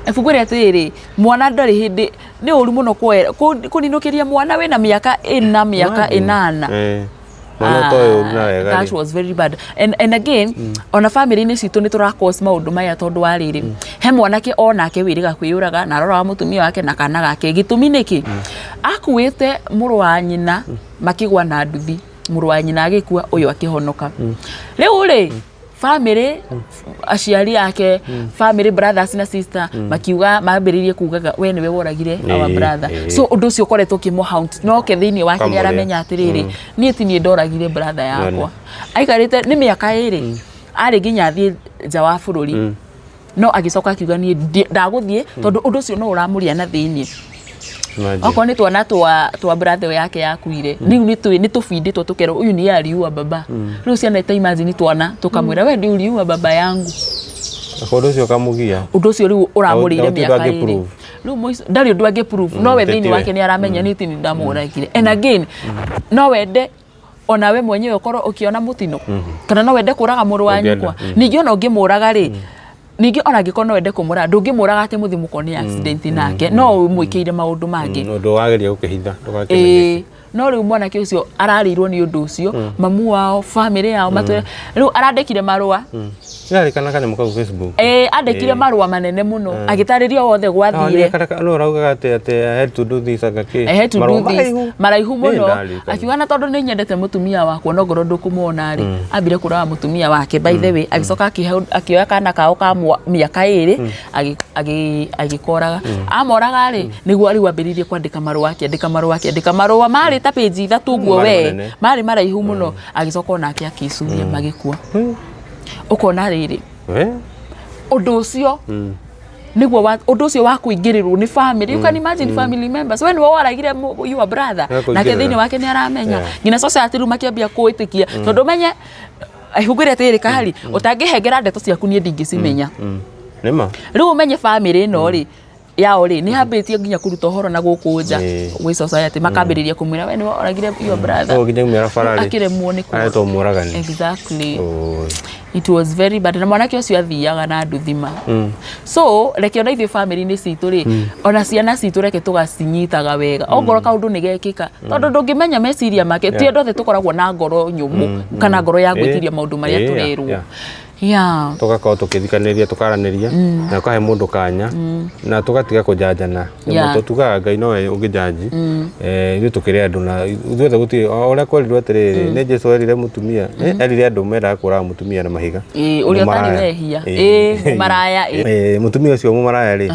Speaker 5: efukwire atiriri mwana ndari hindi ni uru muno kuninukiria mwana wina miaka 8 that was very bad and again on a family ni citu ni turakose maundu maya tondu wariri he mwanake onake wiriga kwiyuraga na rora wa mutumia wake na kana gake gitumi niki akuite muru wa nyina makigwa na nduthi muru wa nyina agikua uyu akihonoka riu ri family aciari yake family brothers na sister makiuga mambiririe kugaga we niwe woragire our brother so undu cio koretwo kimo haunt no ke thiini wake ni aramenya atiriri ni eti ni ndoragire brother yakwa aikarite ni miaka iri ari ginya thie nja wa bururi no agicoka akiuga ni ndaguthie tondu undu cio no uramuria na thiini oko ni twana twa brother yake yakuire ni tufinditwo tukero uyu ni ariua baba riu ciana ta imagine twana tukamwira we ndi uriua baba yangu
Speaker 4: akodo cio kamugia
Speaker 5: undu cio riu uramurire miaka iri riu ndari undu ange proof no we thiini wake ni aramenya ni tini ndamuragire and again no wende ona we mwenyewe ukoro ukiona mutino kana no wende kuraga muru wa nyikwa ningi ona ngimuraga ri ningi ona ngikono wende kumura ndungimuraga ati muthimuko ni accident nake no mwikire maundu mangi
Speaker 4: ndu wageria ukihitha ndugakimenya
Speaker 5: no riu mwana ki ucio ararirwo ni undu ucio mamu wao family yao matwe riu arandekire marua
Speaker 4: Nari kana kana muka Facebook
Speaker 5: andekire marua manene muno agitariria wothe gwathire
Speaker 4: no rauga ate head to do this agaki
Speaker 5: maraihu muno akiwana tondu ni nyendete mutumia wakwa no ngoro ndukumuona ri ambire kuraga mutumia wake by the way agicoka akioya kana kao ka miaka 2 agikoraga amoraga ri niguo ari wambiririe kwandika marua mari ta page 3 uguo we mari maraihu muno agicoka onake akisuria magikua ukona riri undu ucio niguo undu ucio wa kuingirirwo ni family you can imagine family members when we waragire your brother na kethiini wake ni aramenya ngina society ru makiambia kuitikia tondu menye ahugire atiri kahari utangihengera ndeto ciaku ni ndingicimenya
Speaker 4: nima
Speaker 5: riu menye family no ri yao ri ni hambitie nginya kuruta horo na guku nja gwi society makambiriria kumwira we ni oragire your brother
Speaker 4: so nginya mwira farari
Speaker 5: akiremwo ni ku
Speaker 4: aito muragani
Speaker 5: exactly it was very bad na mwanake ucio athiaga na nduthima so reke ona ithe family ni citu ri ona ciana citu reke tugacinyitaga wega ongoro kaundu ni gekika tondu ndungimenya meciria make ti ndothe tukoragwo na ngoro nyumu kana ngoro ya gwitiria maundu maria turirwo
Speaker 4: tugakorwo tukithikaniria tukaraniria na ukahe mundu kanya na tugatiga kujanjana muto tugaga Ngai nowe ungijanji ithu tukiri andu na ithuothe guti uria kwerirwo atiriri ni Jesu erire mutumia erire andu mera kuraga mutumia na mahiga
Speaker 5: uria tani wehia maraya
Speaker 4: mutumia ucio maraya ri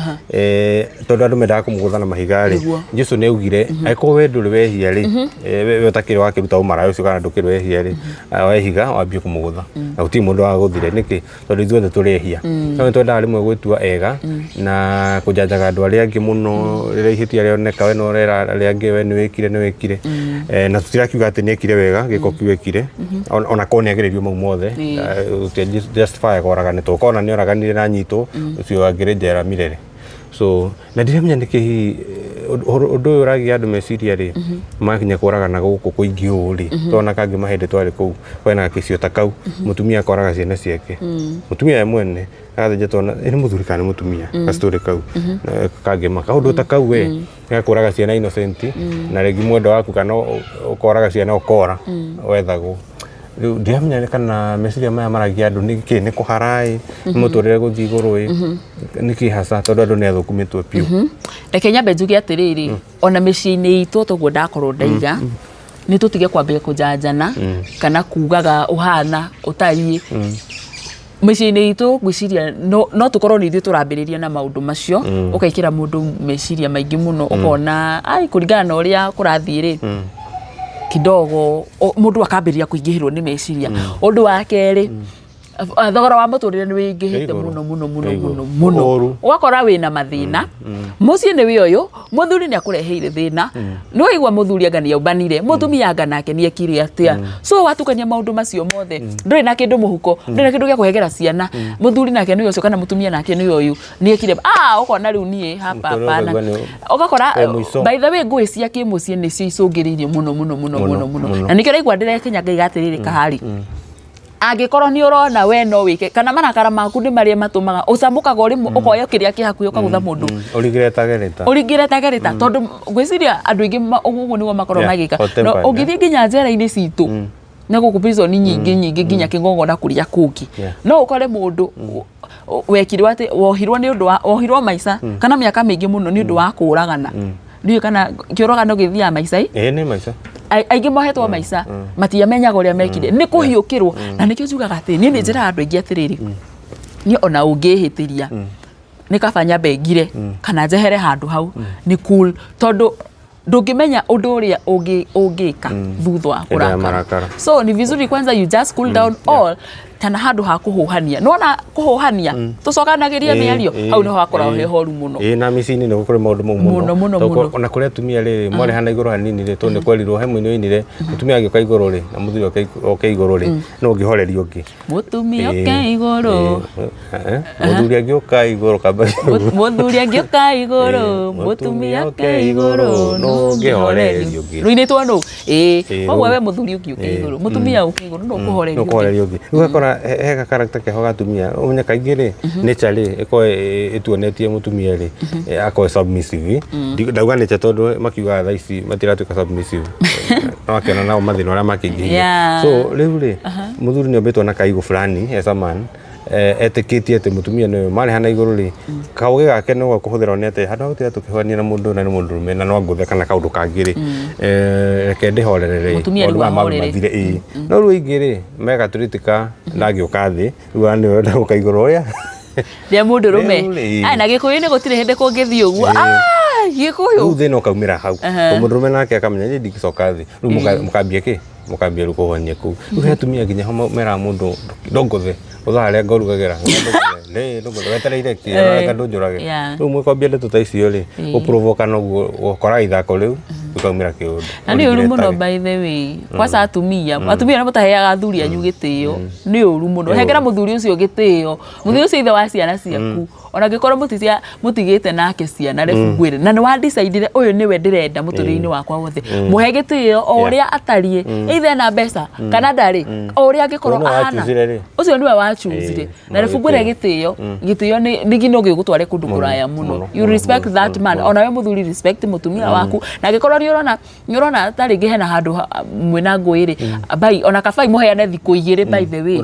Speaker 4: tondu andu mera kumugutha na mahiga ri Jesu ni augire aiko we nduri wehia ri we utakiri wakiruta maraya ucio kana ndukiri wehia ri wehiga wambie kumugutha na guti mundu wa guthire niki tondu ithuothe turehia no twendaga rimwe gwitua ega na kujanjaga andu aria angi muno riria ihitia rioneka we no rera aria angi we ni wikire na tutirakiuga ati ni ekire wega giko kiwekire ona ko ni agiririo mau mothe justify koraga ni tukona ni oraganire na nyito ucio agire njera mirere so na ndiramenya niki undu uyu uragia andu meciria ri makinya kuragana guku kuingi uri tona kangi mahende twari kuu kwena kicio ta kau mutumia akoraga ciana ciake mutumia ye mwene agathenja tona ni muthuri kana mutumia gastori kau kangi maka undu ta kau we gakuraga ciana innocent na regi mwendo waku kana ukoraga ciana ukora wethagwo ndiamenya kana meciria maya maragia andu niki ni kuharai muturire guthii iguru niki hasa tondu andu ni athukumitwe piu
Speaker 5: reke nyambe njuge atiriri ona micii-ini itu toguo ndakorwo ndaiga ni tutige kwambia kujanjana kana kugaga uhana utari micii-ini itu gwiciria no tukorwo ni ithuĩ turambiriria na maundu macio ukaikira mundu meciria maingi muno ukona ai kuringana na uria kurathii ri kidogo mundu akambiriria kuingihirwo ni meciria undu wa keri thogora wa muturire ni wingihite muno ugakora wina mathina mucii ni wi uyu muthuri ni akureheire thina ni waigua muthuri anga ni aubanire mutumia anga nake ni ekire atia so watukania maundu macio mothe nduri na kindu muhuko nduri na kindu gya kuhegera ciana muthuri nake ni ucio kana mutumia nake ni uyu ni ekire ukona riu nie hapa hapana ugakora by the way ngui cia kimucii ni cio icungiriirie muno na nikio raigua ndirekinya Ngai gatiriri kahari angikorwo ni urona we no wike kana marakara maku ni maria matumaga ucamukaga urimu ukoya kiria kihakuhi ukagutha mundu urigire tagereta tondu gwiciria andu ingi uguo nigo makorwo magika ungithii nginya njera-ini citu na guku prison nyingi nginya kingongona kuria kuki no ukore mundu wekirwo ati wohirwo ni undu wa wohirwo maica kana miaka mingi muno ni undu wa kuragana ndiyo kana kiorogano githia maica
Speaker 4: ni maica
Speaker 5: aingi mohetwo maica matiamenyaga uria mekire ni kuhiukirwo na nikio njugaga ati ni njira andu aingi atiriri ni ona ungihitiria ni kabanya bengire kana njehere handu hau ni cool tondu ndungimenya undu uria ungika thutha wa kurakara so ni vizuri kwanza you just cool down all kana handu ha kuhuhania nona kuhuhania tucokanagiria miario hau niho hakora he horu muno
Speaker 4: na micini ni gukore maundu muno ona kuria tumia ri mwari hana iguru hanini ri tondu kwerirwo he mwini inire mutumia agioka iguru ri na muthuri oke iguru ri no ngihorerio ngi
Speaker 5: mutumia oke iguru
Speaker 4: muthuri agioka iguru kamba
Speaker 5: muthuri agioka iguru mutumia oke iguru no ngihorerio ngi ruinitwo no ogwe we muthuri ugioka iguru mutumia oke iguru no kuhorerio ngi ugakora hega character ke hoga tumia umenye kaingi ri nature ri iko ituonetie mutumia ri ako submissive ndauga nature tondu makiuga tha ici matiratuika submissive no akena nao mathina aria makingi so riu ri muthuri ni ombetwo na kaigo fulani as a man etikitie ati mutumia ni mari hana iguru ri kauge gake no gakuhuthira ni ati handu gutira tukihwania na mundu na ni mundu rume na no nguthe kana kaundu kangi ri reke ndihorere mutumia ni wahorere
Speaker 4: no ru ingi ri mega turitika ndagiuka thi ru ani wenda gukaiguru uria
Speaker 5: ria mundu rume na gikuyu ni gutire hindi kungithii uguo gikuyu
Speaker 4: ru thina ukaumira hau mundu rume nake akamenya ni ndigicoka thi ru mukambia ki mukambia rukuhonia ku ru hetumia nginya homo mera mundu ndongothe uthare ngorugagera le no wetereire ki aka ndunjurage ru mwe kwambia ndeto ta icio ri uprovoka no gukora ithako riu ukaumira kiundu
Speaker 5: na ni uru muno by the way kwasa atumia na mutaheaga athuri anyu gitio ni uru muno hengera muthuri ucio gitio muthuri ucio ithe wa ciana ciaku ona gikorwo mutigite nake ciana refugwire na ni wa decide uyu niwe ndirenda muturire-ini wakwa wothe muhe gitio o uria atarie ithe na mbeca kana ndari o uria gikorwo ahana ucio niwe wa choose na refugwire gitio ni gino gigutware kundu kuraya muno you respect that man ona we muthuri respect mutumia waku na gikorwo ni urona tari gihena handu mwina ngwiri bai ona kabai muheane thiku igiri by the way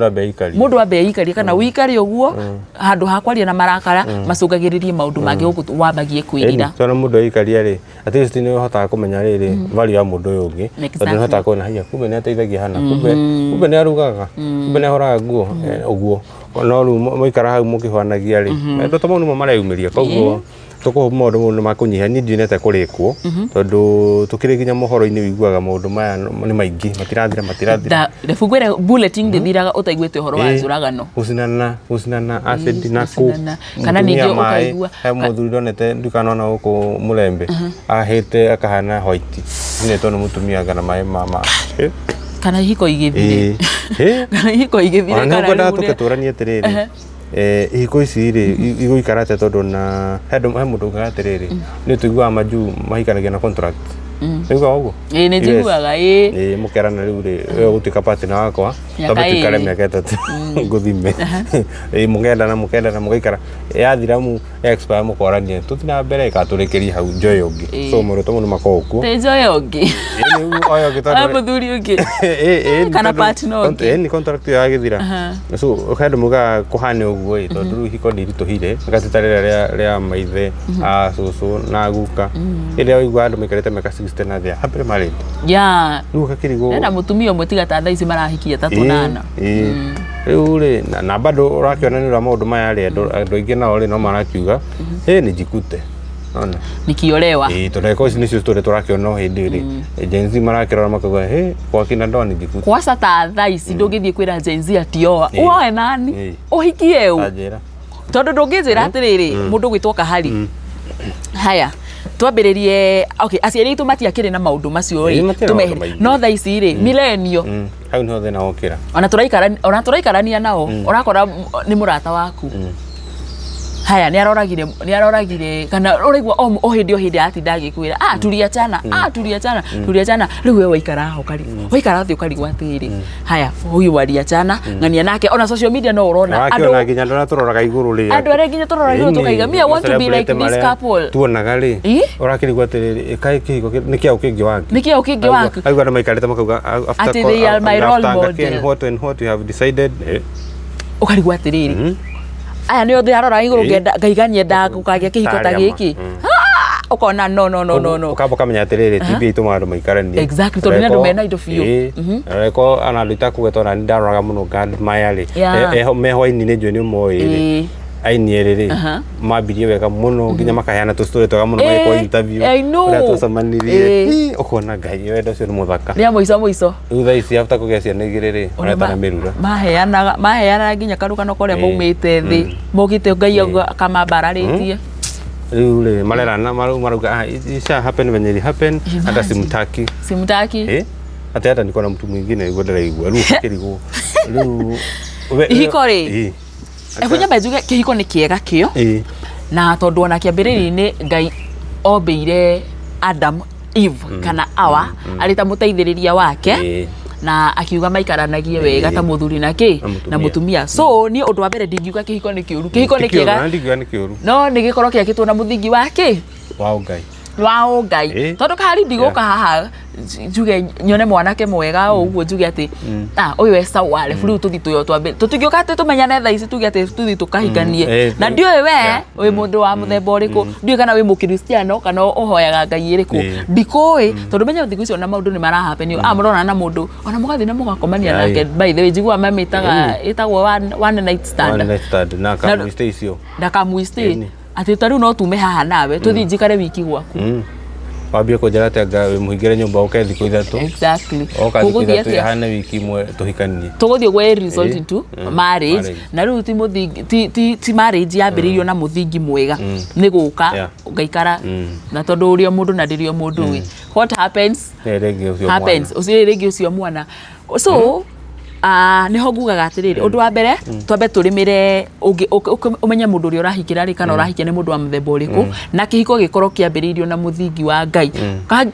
Speaker 5: mundu ambe ikari kana wikari uguo handu hakwaria na marakara macungagiririe maundu mangi wambagie kwirira
Speaker 4: tona mundu ikaria ri at least ni hotaga kumenya riri value ya mundu uyu ungi tondu hotaga kuona haya kumbe ni ateithagia hana kumbe ni arugaga kumbe ni ahoraga nguo uguo no ru muikara hau mukihwanagia ri ndo to maundu mareyumiria koguo tuko maundu makunyiha ni ndinete kurikwo tondu tukiri ginya mohoro-ini wiguaga maundu maya ni maingi matirathira
Speaker 5: refugwire bulletin ndithiraga utaiguite uhoro wa njuragano
Speaker 4: ucinana acid na ku
Speaker 5: kana ningi ukaigua
Speaker 4: he muthuri ndonete ndukanona guku Mulembe ahite akahana white ni tondu mutumia kana mai mama
Speaker 5: kana hiko igithire kana hiko igithire
Speaker 4: kana ngwenda tuketuranie atiriri ihiko ici ri iguikarate tondu na he mundu ngatiriri ni tuigua maju mahikanagia na contract niguo uguo
Speaker 5: ni njiguaga
Speaker 4: mukerana riu ri gutuika partner wakwa tabatikare miaka 3 nguthime mugenda mugaikara yathira mu expire mukorania tutina mbere ikaturikiria hau njoy ungi so muruto muno makoku
Speaker 5: te njoy ungi
Speaker 4: oyo gitano
Speaker 5: muthuri ungi kana partner ungi
Speaker 4: ni contract ya githira so ukenda muga kuhane uguo tondu hiko ndirituhire ngatitarira ria maithe susu na guka ile igwa andu mikarete meka 60 na thia happy married ruka kirigo
Speaker 5: na mutumia umwe tiga ta thaici marahikia 38
Speaker 4: riu ri na bado urakiona ni maundu maya ri andu aingi nao ri no marakiuga ni njikute ona
Speaker 5: nikiolewa
Speaker 4: tondu ici nicio turakiona hindi ri Gen Z marakirora makauga kwa kina ndo ni njikute
Speaker 5: kwa sata thaici ndungithie kwira Gen Z atioa uoe nani uhikie u tondu ndungithira atiriri mundu gwitwo Kahari haya twambiririe okay aciari itu matiakire na maundu macio no tha ici ri milenio
Speaker 4: hau no thina okira
Speaker 5: ona turaikarania nao urakora ni murata waku haya ni aroragire kana urigwa o hindi atinda agikwira turiachana riu we waikara ho kari waikara thi ukarigwa atiri haya huyu waliachana ngania nake ona social media no urona
Speaker 4: andu nginya ndona turoraga iguru ri
Speaker 5: andu are nginya turoraga iguru tukaiga me I want to be like this couple
Speaker 4: tuonaga ri urakirigwa atiri kai kihiko nikiao kingi wake aigwa na maikarite makauga after
Speaker 5: they are my role model
Speaker 4: what you have decided
Speaker 5: ukarigwa atiri aya ni othe arora iguru ngaiganie ndagukagia kihiko ta giki ukona no
Speaker 4: ukabo kamenya atiriri tibi ituma andu maikaranie
Speaker 5: exactly tondu ni andu mena indo biu
Speaker 4: reko ana ndita kugetona ndaroraga muno gand mayari mehwaini ni njoni moi ainieriri mabirie wega muno nginya makaheana tu story toga muno mai kwa interview ura tucamanirie ukona ngai wendo cio ni muthaka
Speaker 5: ria muico
Speaker 4: utha ici after kugia ciana igiriri uretana mirura
Speaker 5: maheana nginya karukano koria maumite thi mugite ngai kamambararitie
Speaker 4: riu ri marerana maruga isha happen when it happen hata simutaki ati hata niko na mtu mwingine igwa ndiraigua riu kirigo riu
Speaker 5: ihiko ri ekunya bajuge kihiko ni kiega kio na tondu ona kiambiriri-ini ngai ombeire Adam Eve kana Awa arita muteithiriria wake na akiuga maikaranagie wega ta muthuri na mutumia so ni undu wa mbere ndingiuga kihiko ni kiuru kihiko ni kiega no ni gikorwo kiakitwo na muthingi wake wao ngai tondu Kahari ndiguka haha njuge nyone mwanake mwega uguo njuge ati uyu esa wale furu tuthi tuyo twambe tutingiuka ati tumenyane tha ici tuge ati tuthi tukahikanie na ndio we wi mundu wa muthemba uriku ndio kana wi mukristiano kana uhoyaga ngai iriku ndikoi tondu menya thiku icio na maundu ni marahappen murona na mundu ona mugathi na mugakomania nake by the way njigua mamitaga itagwo one night stand
Speaker 4: na kamuiste icio
Speaker 5: ati tariu no tume haha nawe tuthi njikare wiki gwaku
Speaker 4: wambie kunjira ati anga wi muhingire nyumba uke thikũ ithatũ
Speaker 5: exactly
Speaker 4: kuguthia ati hana wiki imwe tuhikanie
Speaker 5: tuguthie gwe result into marriage na riu ti muthingi ti marriage yambiririo na muthingi mwega ni guka ngaikara na tondu urio mundu na ndirio mundu wi what happens ucio ucio mwana so niho ngugaga atiriri undu wa mbere twambe turimire umenye mundu uria urahikira ri kana urahikia ni mundu wa muthemba uriku na kihiko gikorwo kiambiririo na muthingi wa Ngai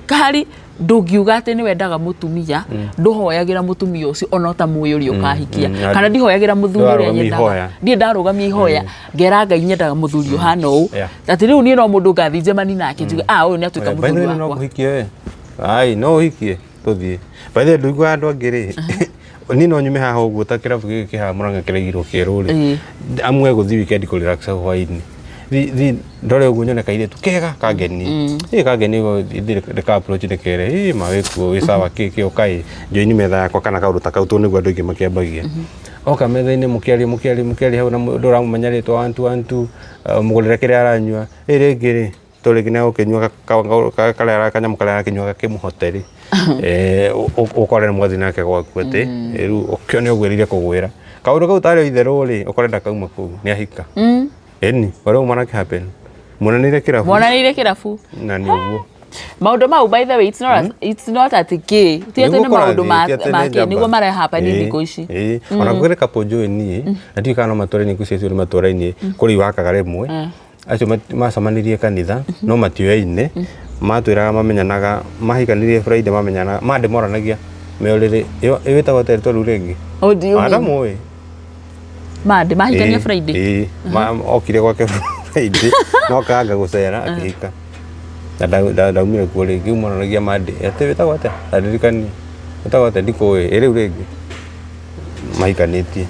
Speaker 5: kahari ndungiuga ati ni wendaga mutumia nduhoyagira mutumia ucio ona ta muoyo uri ukahikia kana ndihoyagira muthuri uria nyendaga ndie ndarugamia ihoya ngera Ngai nyendaga muthuri uhana uu ati riu ni no mundu ngathi njemani nake njuge uyu ni atuika muthuri wakwa
Speaker 4: no kuhikie we ai no hikie tuthie by the ndugu andu angiri ni no nyume haha uguo ta kirabu giki ha Murang'a kiraigirwo kieru ri amwe guthi weekend ku relax hwaini thi ndore uguo nyone kairitu kega kageni kageni go ndika approach ndekere maweku wi sawa kiki ukai joini metha yakwa kana kaundu ta kautu niguo andu ingi makiambagia oka metha-ini mukiari hau na nduramumenya ritwa 1 mugurire kiria aranyua ringiri turi kinya ukinyua karia kanyamu karia arakinyua gakimuhoteri ukorere mwathi nake gwaku ati riu ukio ni ugwirire kugwira kaundu kau tari itheru ri ukorenda kauma kuu ni ahika eni waro mwanake happen monanire kirabu na ni uguo
Speaker 5: maundu mau by the way it's not at gay tiete ni maundu make niguo mara happen thikũ ici
Speaker 4: ona gwire kapojo ni ati kana matore ni kucio ni matore-ini kuri wakaga rimwe acio macamanirie kanitha no matioe-ine matwiraga mamenyanaga mahikanirie Friday mamenyanaga mande moranagia meorire iwitagwo territory ringi adamu we
Speaker 5: mande mahikania Friday
Speaker 4: okire gwake Friday no kanga gucera akihika na daumire kuo ringi moranagia mande ati witagwo ate adirikani witagwo ate ndikuwe riu ringi mahikanitie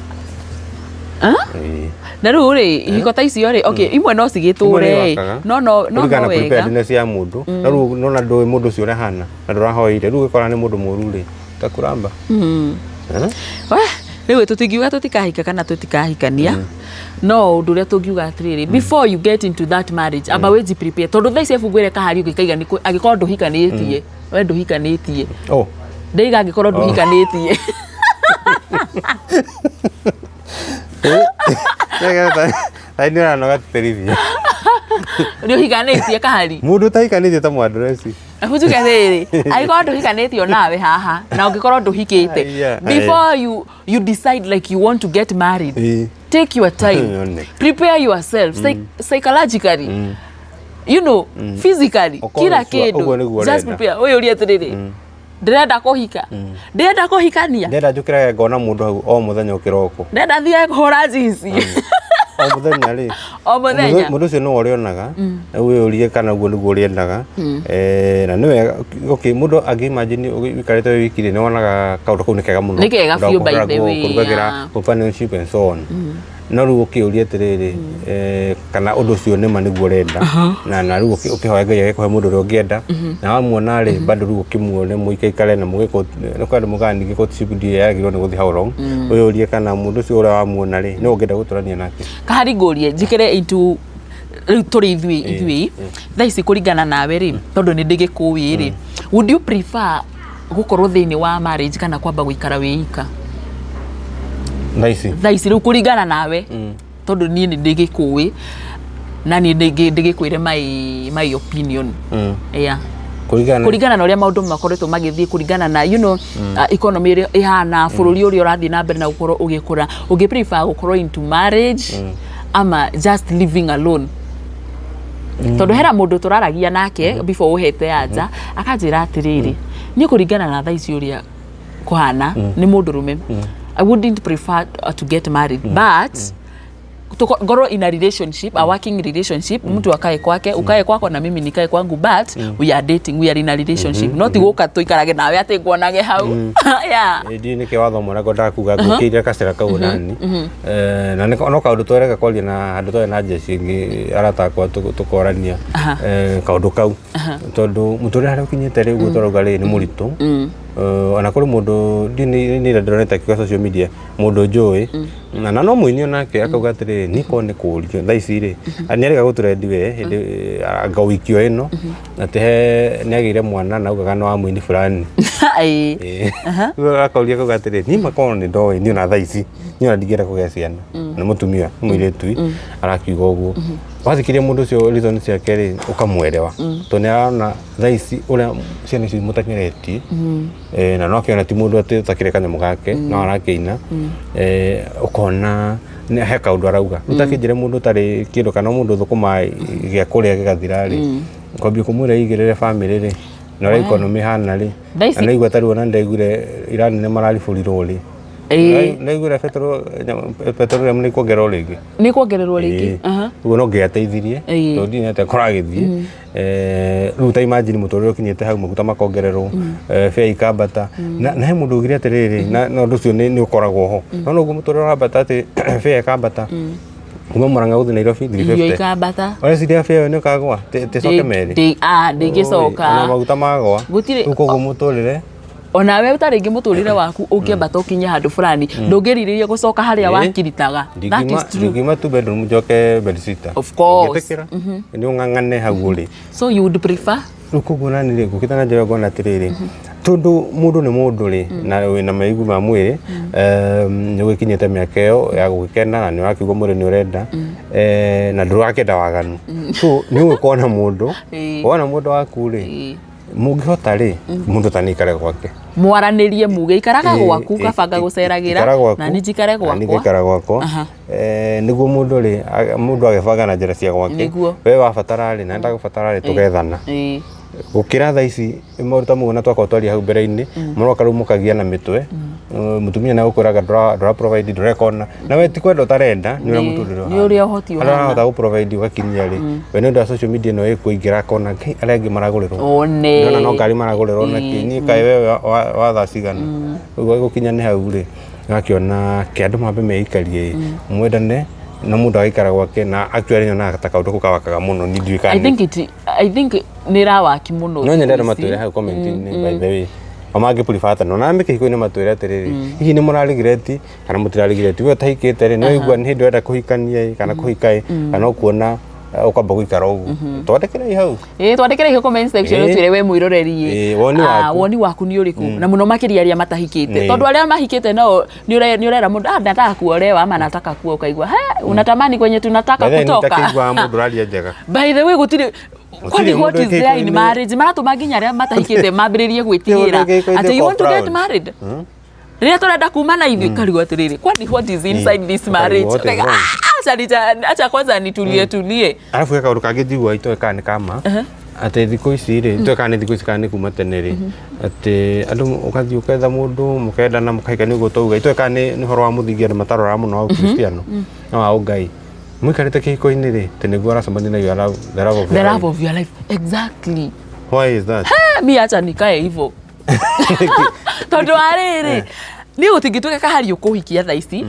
Speaker 5: na riu ri ihiko ta icio ri okay imwe no cigiture no
Speaker 4: wega na cia mundu na riu nona ndui mundu ucio urahana na ndurahoire riu gikora ni mundu muru ri takuramba riu tutingiuga tutikahika kana tutikahikania no undu uria tungiuga atiriri before you get into that marriage aba weji prepare tondu thaa ici ngwire kahari ukikaiga ni agikorwo nduhikanitie we nduhikanitie ndeiga agikorwo nduhikanitie ai nira no gaterithia
Speaker 5: ndio hikanitie kahari
Speaker 4: mundu tahikanitie ta mwadresi
Speaker 5: ahujuke riri agikorwo nduhikanitie nawe haha na ungikorwo nduhikite before you decide like you want to get married take your time prepare yourself psychologically you know physically kila kindu just prepare wewe uri atiriri ndirenda kuhika ndirenda kuhikania
Speaker 4: ndirenda njukire ngona mundu hau o muthenya ukiroko
Speaker 5: ndirenda thie kuhura jinsi
Speaker 4: o muthenya ri
Speaker 5: o muthenya
Speaker 4: mundu ucio no urionaga we urie kana guo niguo uriendaga na niwe okay mundu imagine wikarite wiki ri ni wonaga kaundu kau ni kega muno
Speaker 5: ni kega few by the way
Speaker 4: kurugagira companionship and so on no riu ukiuria atiriri kana undu ucio ni ma niguo urenda na riu ukihoya Ngai agikuhe mundu uria ungienda na wamuona ri bado riu ukimuone muikaikare na mugiko kwenda mugani gikoticipu ndi yagirwo ni guthi how long uyurie kana mundu ucio uria wamuona ri no ungienda guturania nake
Speaker 5: kahari ngurie njikire into turi ithui thaa ici kuringana nawe ri tondu ni ndigikuwi ri would you prefer gukorwo thiini wa marriage kana kwamba guikara wiika thaa ici riu kuringana nawe tondu nie ni ndigikuwi na ni ndigikwire my opinion kuringana na uria maundu makoretwo magithii kuringana na you know economy ria ihana bururi uria urathii na mbere na gukorwo ugikura ungi prefer gukorwo into marriage ama just living alone tondu hera mundu turaragia nake before uhete anja akanjira atiriri ni kuringana na thaa ici uria kuhana ni mundu rume I wouldn't prefer to get married but to go in a relationship, a working relationship, mtu akae kwake, ukae kwako na mimi nikae kwangu, but we are dating, we are in a relationship. Not guka tuikarage nawe ate kuonage hau. Yeah.
Speaker 4: Ndi nike watho mwana ngoda kuga ngukire kasira kau nani. Na no kaundu twereka kwaria na andu twe na jeshi ngi arata kwa tukorania kaundu kau. Tondu muturi hari ukinyite riu gutoruga ri ni muritu. Ona kuri mundu ni ndoneta kwa social media mundu njui na no muini onake akauga atiri atiriri niko ni kurio tha ici ri anirega guturendi we hindi anga wikio ino ati he niagire mwana na ugaga no amwini fulani akauria kuga atiriri ni makono ni ndoi ni na tha ici ni na ndigera kugia ciana na mutumia mwiretu arakiuga uguo wathikiria mundu ucio reason ciake ri ukamwerewa to ni arona tha ici uria ciana ici mutakiretie na no akiona ti mundu ati takire kanyamu gake no arakiina ukona ni he kaundu arauga utakijire mundu tari kindu kana mundu thukuma gia kuria gigathira ri kwambia kumwira igirire family ri na economy hana ri na igwa tari wona ndegure irani ne mararifurirwo ri Naigura petrol ni kuongererwo ringi. Ni kuongererwo ringi. Uguo no ngiateithirie. Tondi ni ate koragithie. Riu ta imagine mutorire ukinyite hau maguta makongererwo. Fare ikambata. Na he mundu ugire atiriri na undu ucio ni ukoragwo ho. No uguo mutorire urambata ati fare ikambata. Kuma Murang'a guthi Nairobi 350. Ikambata. Ora ciria fare ni ukagwa te soke meri. Ndingicoka. Na maguta magwa. Uko mutorire ona we utaringi muturire waku ungiambata ukinye handu fulani ndungiririria gucoka haria wakiritaga. That is true. Ngima tu bedroom njoke bedsitter. Of course. Ni ungangane haguri. So you would prefer? Ukuguna ni gukitana njira gona atiriri. Tondu mundu ni mundu ri na wina maigu ma mwiri ni gukinyete miaka iyo ya gukena na ni wakiuga mwiri ni urenda na ndurakenda waganu. So ni ugukona mundu wona mundu waku ri mungihota ri mundu tanikare gwake mwaranirie muge ikaraga gwaku kabanga guceragira na ni njikare gwakwa ni ngikara gwakwa niguo mundu ri mundu agibanga na njira cia gwake we wabatara ri na ndagubatara ri tugethana gukira tha ici moruta muguna twakwa twari hau mbere-ini muroka ru mukagia na mitwe mutumia na ukuraga dra provide direcona na we tikwenda utarenda ni ura muturiro ni uri ohoti wa ana hota gu provide ugakinyia ri we nenda social media no ikuingira kona arengi maraguriro one nona no ngari maraguriro na kinyi kai we wa tha cigana ugo gukinya ni hau ri ngakiona kiandu mambe meikarie mwendane na mundu agikara gwake na actually nyona ataka undu kukawakaga muno ni ndwikani I think ni rawaki muno no nyenda matwire ha comment ni by the way amangi pulifata no na mbike iko ni matwire atiriri hihi ni murarigireti kana mutirarigireti we tahikite ri no igwa ni hindu enda kuhikania kana kuhikai kana ukuona ukamba guikara ugu twandikire hau twandikire hi comment section utire we mwiroreri woni waku ni uriku na muno makiria aria matahikite tondu aria mahikite no ni urera mundu nataka kuolewa ama nataka kuoa ukaigwa unatamani kwenye tunataka kutoka nitakiigwa mundu ralia njega by the way gutire kwani what is there in marriage maratu maginya aria matahikite mambiririe gwitigira ati you want to get married ria turenda kuma na ithui karigwa atiriri kwani what is inside this marriage acha kwanza nitulie alafu eka uruka ngithigwa itoeka ni kama ati thiko ici ri itoeka ni thiko ici kana kuma tene ri ati andu ukathi uketha mundu mukenda na mukaika ni gutuga itoeka ni horo wa muthingia na matarora muno wa Kristiano no au ngai mwikarite kihiko-ini ri tene gwara somebody na you are the love of your life exactly why is that mi acha nikae hivyo tondu ariri ni utingituka kahari ukuhikia tha ici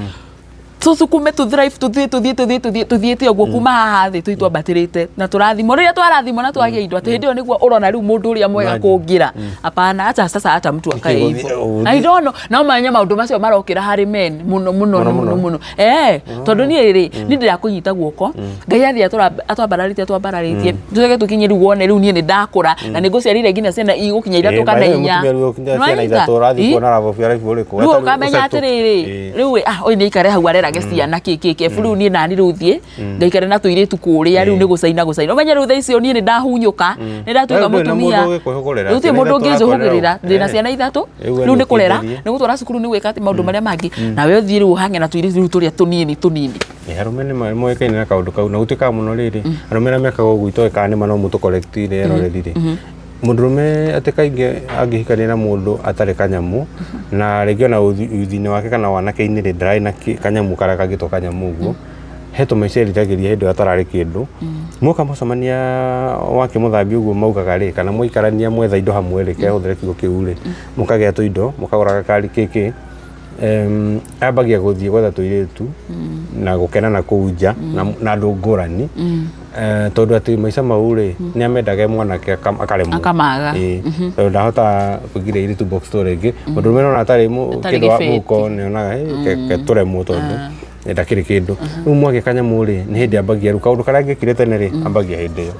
Speaker 4: tusukume tu drive tuthiete oguo kuma haha thi tuitwa batirite na turathimo riria twarathimo na twagia indo ati hindi yo niguo urona riu mundu uria mwega kungira apana acha sasa hata mtu akae hivyo I don't know na manya maundu macio marokira hari men muno tondu ni ri ni ndira kunyita guoko ngai athi atwambararitie tuge tukinye riu wone riu ni ndakura na ni nguciarire nginya ciana igukinya ithatu kana inya ciana ithatu rathi kuona ravo fia life uri ku ukamenya atiriri riu oi ni ikare hau arera ciana keke buru ni nani ruthie ngaikare na tuiretu kuria riu ni gucaina umenya riu thaicio ni ndahunyuka ni ndatuika mutumia riu mundu ngijuhugirira ndina ciana ithatu riu ni kurera ni gutwara cukuru ni gwika ati maundu maria mangi na we uthie riu hange na tuiretu riu turia tunini arume ni moekaine na kaundu kau na gutuika muno riri arume na miaka gugu itoeka ni mano mutu collectire erorerire mundurume atikainge angihikania na mundu atari kanyamu na regio na uthini wake kana wanake-ini ri ndrai na kanyamu kara kagito kanyamu uguo heto maicerigagiria hindu atarari kindu muka mucemania wake muthambi uguo maugaga ri kana muikarania mwetha indo hamwe ri kehuthire kigo kiu ri mukagea tu indo mukaguraga kari kiki ambagia guthie gwetha tuiretu na gukena na kuunja na andu ngurani tondu ati maica mau ri ni amendaga mwanake akaremwo akamaga ndahota kugira iri tu box store ingi mundu mena atari kindu wa muko ni onaga ke turemwo tondu ndakiri kindu riu mwage kanyamu ri ni hindi ambagia ru kaundu karia ngekire tene ri ambagia hindi yo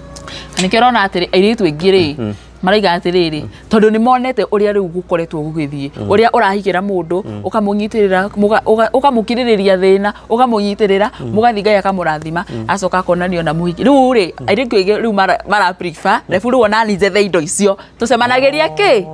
Speaker 5: nikio rona atiri airitu aingi ri maraiga atiriri tondu ni monete uria riu gukoretwo gugithie uria urahikira mundu ukamunyitirira ukamukiririria thina ukamunyitirira mugathi Ngai akamurathima acoka akonanio na muhiki riu ri airitu aingi riu mara prefer refu riu ona ni njethe indo icio tucemanagiria ki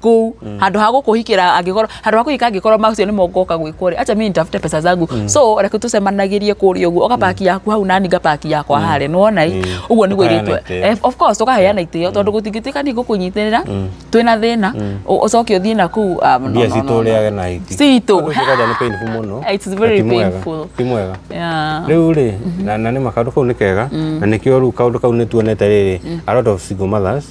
Speaker 5: ku handu ha gukuhikira angikoro handu ha kuhika angikoro macio ni mongoka gwikore acha mimi nitafute pesa zangu so reke tucemanagirie kuri uguo ukapaki yaku hau nani ngapaki yakwa hare nuona uguo ni gwiritwe of course tukaheana itio tondu gutingitikani gukunyitirira twina thina ucoke uthie na ku
Speaker 4: bia cituriage na hiti
Speaker 5: cito
Speaker 4: kaja ni painful muno
Speaker 5: it's very painful
Speaker 4: kimwega
Speaker 5: yeah
Speaker 4: riu ri na ni makandu kau ni kega na nikio ru kaundu kau ni tuonete riri a lot of single mothers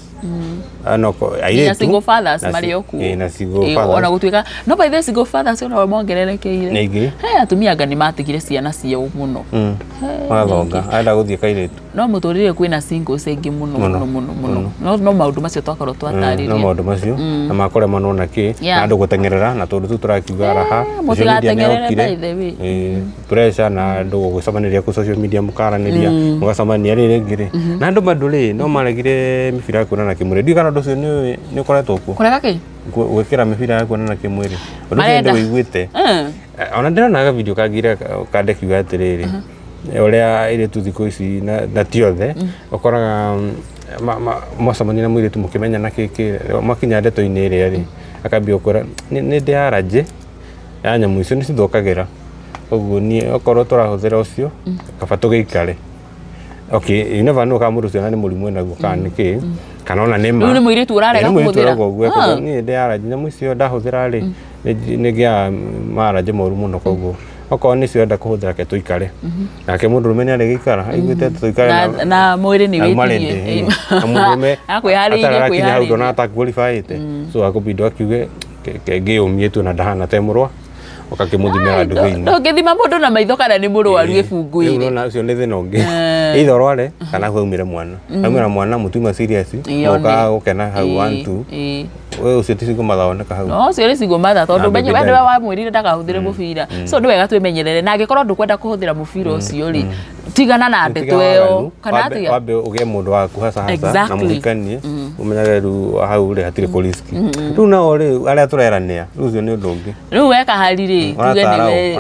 Speaker 4: anoko airetu
Speaker 5: single fathers marioku
Speaker 4: na single fathers
Speaker 5: ona gutwika no by the single fathers ona mongererekeire
Speaker 4: nigi
Speaker 5: atumia ngani matigire ciana ciao muno
Speaker 4: mathonga aenda guthie kairetu
Speaker 5: no muturire kwina singles aingi muno no maundu macio twakoro twataririe
Speaker 4: no maundu macio na makore manona ki na andu gutengerera na tondu tu turakiuga raha
Speaker 5: mutigatengerere by the way
Speaker 4: pressure na andu gucamaniria ku social media mukaraniria mugacamania riri ngiri na andu manduri no maregire mibira kuonana kimwiri ndi kana nducio ni ukoretwo ku
Speaker 5: kurega ki
Speaker 4: gwikira mibira ya kuonana kimwiri undu ndio wiguite ona ndĩronaga video kagire kandekiuga atiriri uria ire tu thikũ ici na tiothe ukoraga mwacamania na mũirĩtu mũkĩmenya na kĩkĩ makinya ndeto-inĩ ĩrĩa rĩ akambia ũkwĩra nĩ ndĩ araje ya nyamũ icio nĩ cithũkagĩra ũguo niĩ okorwo tũrahũthĩra ũcio kaba tũgĩikare okay you never know kana mũndũ ũcio nĩ mũrimũ naguo kana nĩkĩ kana ona nĩ ma
Speaker 5: nĩ mũirĩtu ũrarega kũhũthĩra
Speaker 4: niĩ ndĩ araje nyamũ icio ndahũthĩra rĩ nĩgĩa maraje moru mũno koguo okorwo nĩ cio nda kũhũthĩra ke tũikare nake mũndũrũme nĩ arĩgĩikara aiguĩte tũikare
Speaker 5: na mwĩrĩ nĩ wĩtirie
Speaker 4: mũndũrũme
Speaker 5: akwĩharĩirie
Speaker 4: kwĩharĩirie hau ndona atakualifaĩte so akũbindwo akiuge ngĩyũmie tu na ndahana te mũrwa ukakĩmũthimĩra ndũgĩ-inĩ
Speaker 5: ndũngĩthima mũndũ na maitho kana nĩ mũrwaru gĩbungu-inĩ
Speaker 4: rĩu ũcio nĩ thĩna ũngĩ either ũrware kana haumĩre mwana haumĩra mwana mũtuma serious ũkaga gũkena hau 1 2 we ucio ti single mother oneka hau
Speaker 5: no ucio ni single mother tondu benye wende wa mwirire ndakahũthĩre mũbira so nĩ wega twĩmenyerere na angĩkorwo ndũkwenda kũhũthĩra mũbira ũcio rĩ tigana na ndeto ĩyo kana tiga wambe
Speaker 4: ũgĩe mũndũ wa kuhasa na mũhikanie ũmenyage rĩu hau rĩ hatirĩ kũ risk rĩu nao rĩ arĩa tũreranĩra rĩu ũcio nĩ ũndũ ũngĩ
Speaker 5: rĩu weka hari rĩ tuge nĩwe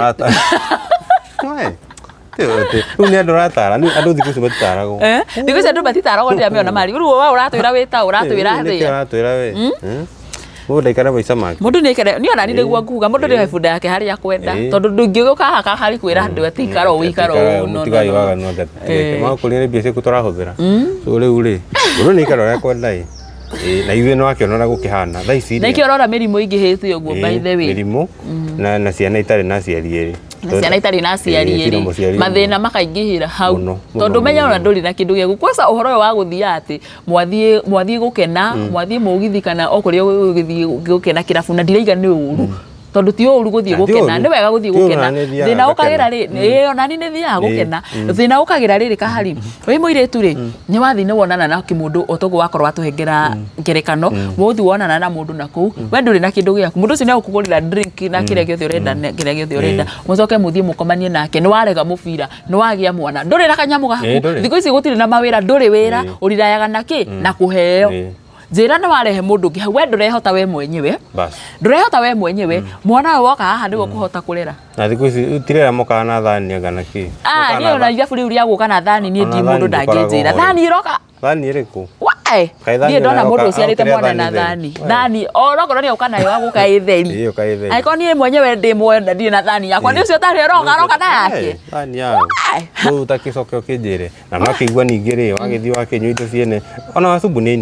Speaker 4: rĩu nĩ andũ ũratara andũ thikũ ici matitaragwo
Speaker 5: thikũ ici andũ matitaragwo rĩrĩa meona mari rĩu we ũratwĩra wĩta ũratwĩra thĩ
Speaker 4: ũratwĩra we mũndũ ndaikara maica make
Speaker 5: mũndũ nĩ ikare nĩ ona nĩguo nguga mũndũ nĩ bunda yake harĩa kwenda tondu ndũngĩũka haha harĩ kwĩra andũ atĩ ikara ũikara no
Speaker 4: tigai waga no ngatigeke makũrĩre mbia ciaku tũrahũthĩra so rĩu rĩ mũndũ nĩ ikara ũrĩa kwenda na ithuĩ nĩ wakĩonora gũkĩhana thaa ici
Speaker 5: na ikĩo rora mĩrimũ ingĩhĩte ũguo by the way
Speaker 4: mĩrimũ na ciana itarĩ na aciari erĩ
Speaker 5: ciana itarĩ na aciari erĩ mathĩna makaingĩhĩra hau tondu menya ona ndũrĩ na kĩndũ gĩaku kwanza ũhoro ũyũ wa gũthiaga atĩ mwathiĩ gũkena mwathiĩ mũgithi kana okũrĩa ũgĩthiĩ gũkena kĩrabu na ndiraiga nĩ ũru tondu ti ũru gũthiĩ gũkena nĩ wega gũthiĩ gũkena thĩna ũkagĩra rĩ onani nĩ thiaga gũkena thĩna ũkagĩra rĩrĩ kahari wĩ mũirĩtu rĩ nĩ wathiĩ nĩ wonana na kĩmũndũ otoguo wakorwo watũhengera ngerekano mũgũthiĩ wonana na mũndũ na kũu we ndũrĩ na kĩndũ gĩaku mũndũ ũcio nĩ agũkũgũrĩra drink na kĩrĩa gĩothe ũrenda kĩrĩa gĩothe ũrenda mũcoke mũthiĩ mũkomanie nake nĩ warega mũbira nĩ wagĩa mwana ndũrĩ na kanyamũ gaku thikũ ici gũtirĩ na mawĩra ndũrĩ wĩra ũrirayaga na kĩ na kũheo njĩra nĩ warehe mũndũ ũngĩ hau we ndũrehota we mwenyewe ndũrehota we mwenyewe mwana ũyũ woka haha nĩguo kũhota kũrera
Speaker 4: na thikũ ici tirera mokaga na thani angana kĩ
Speaker 5: niĩ ona ithabu rĩu rĩa gũka na thani niĩ ndi mũndũ ndangĩnjĩra thani ĩroka thani ĩrĩkũ niĩ ndona mũndũ ũciarĩte mwana na thani onokorwo nĩ ũka nayo agũka ĩtheri angĩkorwo niĩ mwenyewe ndĩ mwenda ndirĩ na thani yakwa nĩ ũcio tarĩ aroka na yake
Speaker 4: thani yao rĩu ũtakĩcoke ũkĩnjĩre na makĩigua ningĩ rĩ wagĩthiĩ wakĩnyua indo ciene ona wacubu nĩ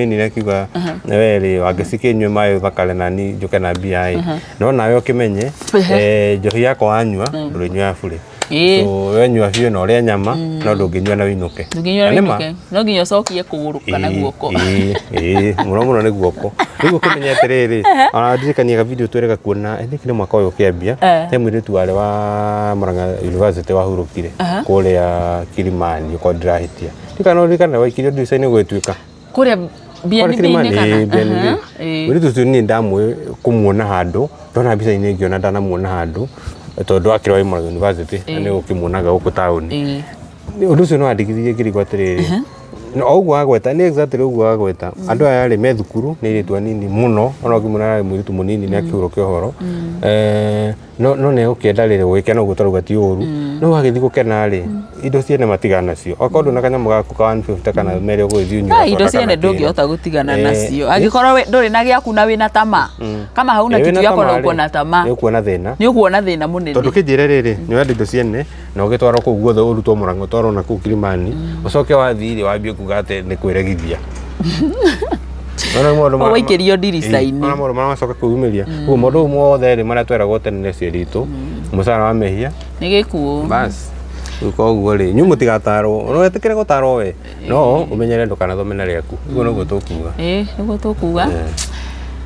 Speaker 4: nire akiuga we rĩ wangĩcikĩnyue maĩ ũthakare nani njũke na mbia no nawe ũkĩmenye njohi yakwa wanyua ndũrĩnyua burĩ so wenyua biũ na ũrĩa nyama no ndũngĩnyua na wĩinũke
Speaker 5: no nginya ũcokie kũgũrũ kana guoko
Speaker 4: mũno nĩ guoko rĩu ũkĩmenya atĩrĩrĩ ona ndirikania video twere gakuona nĩ mwaka ũyũ ũkĩambia he mũirĩtu warĩ wa Murang'a University wahurũkire kũrĩa Kilimani ũkorwo ndirahĩtia ndikanona waikirio ndirica-inĩ gwĩtuĩka
Speaker 5: kũrĩa BNB-inĩ
Speaker 4: mũirĩtu ũcio niĩ ndamũĩ kũmuona handũ ndona mbica-inĩ ĩngĩ ona ndanamuona handũ tondu akirwa Imara University ni ukimuonaga guku town undu ucio no andigithirie ngirigwo atiriri no uguo agweta ni exactly uguo agweta andu aya ri me thukuru ni iritu anini muno ona ngimuna mwiritu munini ni akiuro kihoro no ne ukienda riri gwikena uguo taruga ti uru no wagithi gukena ri indo ciene matigana nacio okorwo na kanyamu gaku ka 150 kana mere uguthi unyua
Speaker 5: indo ciene ndungihota gutigana nacio angikorwo nduri na giaku na wina tama kama hauna kitu yako na uko na tama ni ukuona thina munene
Speaker 4: tondu kijire riri ni wenda indo ciene na ugitwara ku guothe urutwo murango twaro na ku Kilimani ucoke wathiri wambie kugate ni kwiregithia ona modo
Speaker 5: ma waikirio ndirica-ini
Speaker 4: ona modo macoka kuumiria uguo modo mothe ri maria tweragwo tene ni cieritu musara wa mehia
Speaker 5: ni gikuo
Speaker 4: bas uko uguo ri nyu mutigatarwo no etikire gutarwo we no umenyere ndukana thomena riaku uguo no gutukuga
Speaker 5: niguo tukuga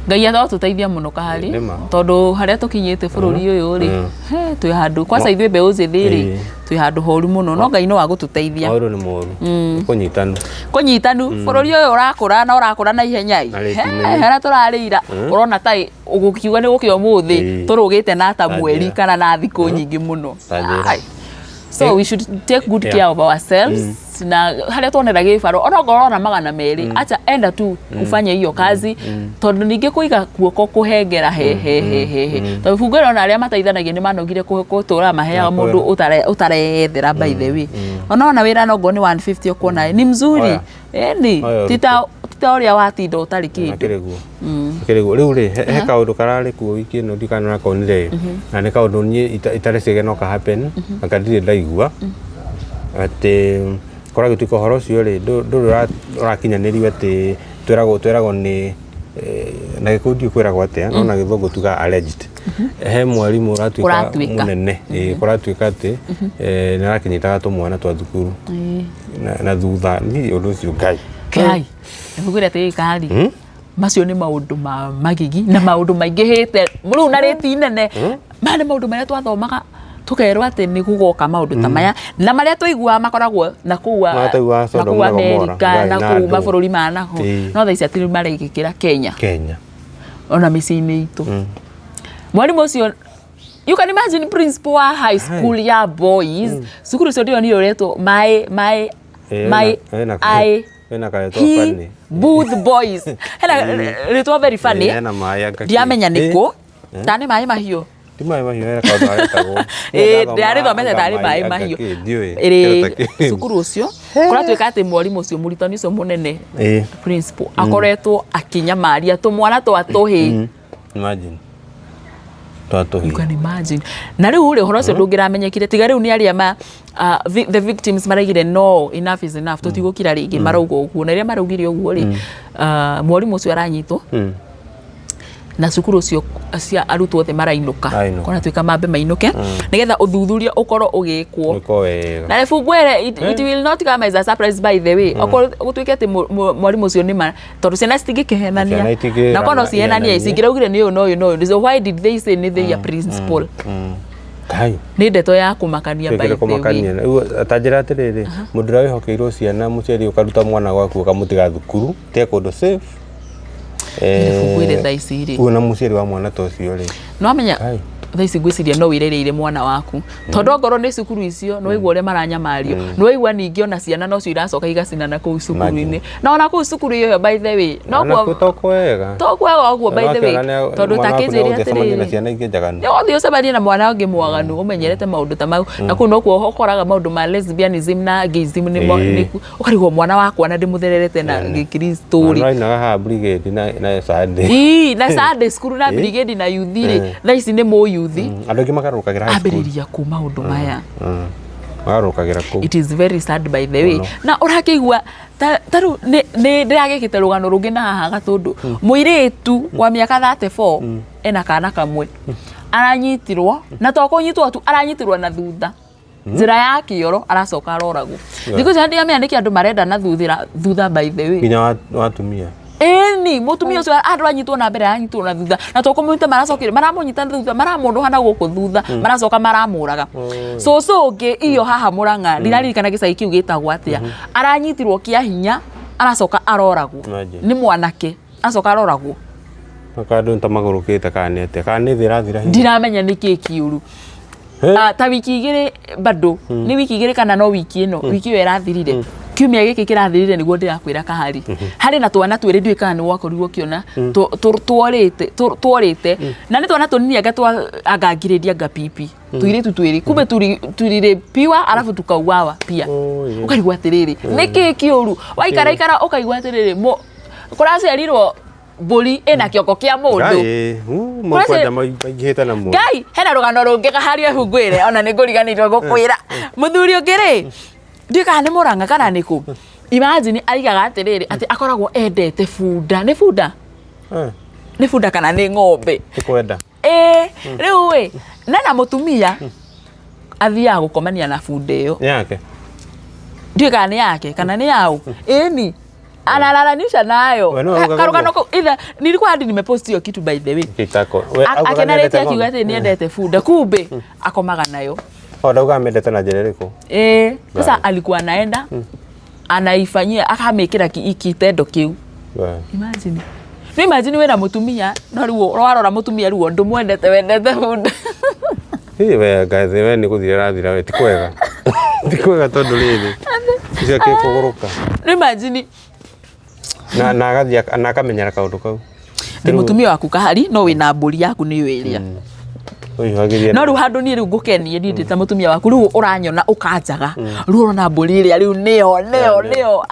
Speaker 5: Ngai atũteithia muno kahari tondu haria tukinyite bururi uyu ri twi handu kwa saithwe mbeu zithi ri twi handu horu muno no Ngai no agũtũteithia
Speaker 4: horu ni moru
Speaker 5: kunyitanu bururi uyu urakura na ihenya haria turarira urona tai ugukiuga ni gukio muthi turugite na ta mweri kana na thiku nyingi muno so we should take good care of ourselves na haria tuonera gibaro ona ngorona magana meri acha enda tu ufanye hiyo kazi tondu ninge kuiga guoko kuhengera tondu fungero na aria mateithanagia ni manogire kutura maheaga mundu utarethera by the way ona wira no ngoni 150 ukona ni mzuri ni tita uria watinda utari kindu
Speaker 4: akiriguo riu ri he kaundu karari kuo wiki no ndikana na konire na ni kaundu ni itare cege no ka happen akadire ndaigua ati kora gituko horo cio ri ndu urakinyaniriwe ati tweragwo ni na gikundi kwiragwo atia no na githongo tuga alleged he mwarimu uratuika munene kuratuika ati ni arakinyitaga tumwana twa thukuru na thutha ni undu ucio Ngai
Speaker 5: ngugire ati kari macio ni maundu ma magigi na maundu maingi hite muru na reti nene mane maundu maria twathomaga tukerwa ati ni gugoka maundu ta maya na maria twaigua makoragwo na kuwa Amerika na kuwa mabururi manaho no thaisi ati marigikira Kenya ona micini itu mwarimu ucio you can imagine principal wa high school ya boys sukuru cio ndio ni uretwo my booth boys retwa very funny diamenya niko tani mai mahio
Speaker 4: timai mahio era kaundu aretagwo
Speaker 5: ndiari thomete tani mai mahio sukuru ucio kora twika ati mwarimu ucio muritani ucio munene principal akoretwo akinyamaria tumwana twatuhi
Speaker 4: imagine
Speaker 5: you can imagine na riu uri horo ucio ndungiramenyekire tiga riu ni aria the victims maragire no enough is enough tutigukira ringi marauga uguo na iria maraugire uguo ri mwarimu ucio aranyitwo na cukuru ucio cia arutwo othe marainuka kona twika mambe mainuke nigetha uthuthuria ukorwo ugikwo na refungwere it will not come as a surprise by the way okorwo gutwikete mwarimu ucio ni tondu ciana citingikehenania na kono cihenania cingiraugire ni uyu no uyu no uyu so why did they say ni their principal ni ndeto ya kumakania by the way
Speaker 4: atanjira atiriri mundu rai hokeirwo ciana muciari ukaruta mwana gwaku ukamutiga thukuru te kundu safe
Speaker 5: refungwere thaiciri
Speaker 4: una muciari wa mwana to cio ri
Speaker 5: no amenya thaici gwiciria no wirereire mwana waku tondu ngoro ni cukuru icio no igua uria maranyamario no igua ningi ona ciana no cio iracoka igacinana kuu cukuru-ini na ona kuu cukuru iyo by the way no
Speaker 4: kwa tokwega
Speaker 5: oguo by the way tondu takinjiri atiri no thio sabari na mwana ungi mwaganu umenyerete maundu ta mau na kuu no kuo ukoraga maundu ma lesbianism na gayism ni ukarigwo mwana wakwa na ndimuthererete na gikristo ri
Speaker 4: na ha brigade na Sunday
Speaker 5: na Sunday school na brigade na youth ri thaici ni mo
Speaker 4: andu ngi makarukagira high school
Speaker 5: abiriria ku maundu maya
Speaker 4: makarukagira ku
Speaker 5: it is very sad by the way na urakigwa taru ni ndiragikite rugano rungi na haha gatundu muiritu wa miaka 34 ena kana kamwe aranyitirwo na to kunyitwo tu aranyitirwo na thutha njira ya kioro aracoka aroragwo thikũ cia ndia meandiki andu marenda na thutha by the way
Speaker 4: kinya watumia
Speaker 5: ni mutumia ucio andu anyitwo na mbere anyitwo na thutha na to kumuita maracokire maramunyita thutha maramundu hana guku thutha maracoka maramuraga so ungi iyo haha Murang'a ndiraririkana gicai kiu gitagwo atia aranyitirwo kia hinya aracoka aroragwo ni mwanake aracoka aroragwo
Speaker 4: akandu ntamagurukite kanete kanithira thira
Speaker 5: ndiramenya niki kiuru ta wiki igiri bado ni wiki igiri kana no wiki ino wiki yo irathirire kiumia giki kirathirire niguo ndirakwira Kahari hari na twana twiri ndui kana ni wakorirwo kiona tworite na ni twana tunini anga twa angangiriria anga pipi tuiritu twiri kumbe turire piwa alafu tukauawa pia ukaigwa atiriri niki kiuru waikara ukaigwa atiriri kuraciarirwo mburi ina kioko kia mundu
Speaker 4: mukwenda maigihita na mundu
Speaker 5: Ngai hena rugano rungi Kahari ahungwire ona ni nguriganirwo gukwira muthuri ungiri ndika ni Murang'a kana niku imagine aigaga atiriri ati akoragwo endete bunda ni bunda ni bunda kana ni ng'ombe
Speaker 4: ikwenda
Speaker 5: riu we na mutumia athia gukomania na bunda iyo
Speaker 4: yake
Speaker 5: ndika ni yake kana ni yao ni analalanisha nayo karugano either nilikuwa hadi nimepost hiyo kitu by the way
Speaker 4: kitako
Speaker 5: akenarete akiuga ati ni endete bunda kumbe akomaga nayo
Speaker 4: Dauga amendete na jereriko
Speaker 5: sasa alikuwa anaenda anaifanyia akamekira kitendo kiu imagine we na mutumia no riu rwarora mutumia riu ndumwendete wendete bunda
Speaker 4: we guys we ni kuthira we tikwega tondu riri cia kikuguruka
Speaker 5: imagine
Speaker 4: na agathia na akamenyera kaundu kau
Speaker 5: ni mutumia waku Kahari no wina mburi yaku ni wiria no riu handu ni riu ngukenie ni ndita mutumia waku riu uranyona ukanjaga riu urona mburi iria riu neo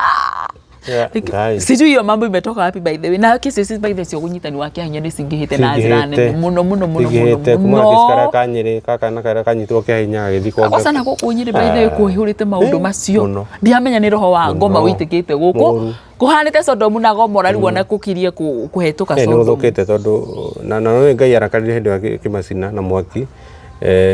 Speaker 5: sijui hiyo mambo imetoka wapi by the way na kesi by the way sio kunyitani wake hinya ni singihite na njirane muno
Speaker 4: kuma kanyire kaka na kara kanyitwo kia hinya agithiko
Speaker 5: kwa sana kunyire by the way kuhurite maundu macio ndiamenya ni roho wa ngoma witikite guku kuhanite Sodomu na Gomora riu ona kukirie kuhetuka Sodomu
Speaker 4: no thukite tondu na Ngai arakarire hindi wa kimacina na mwaki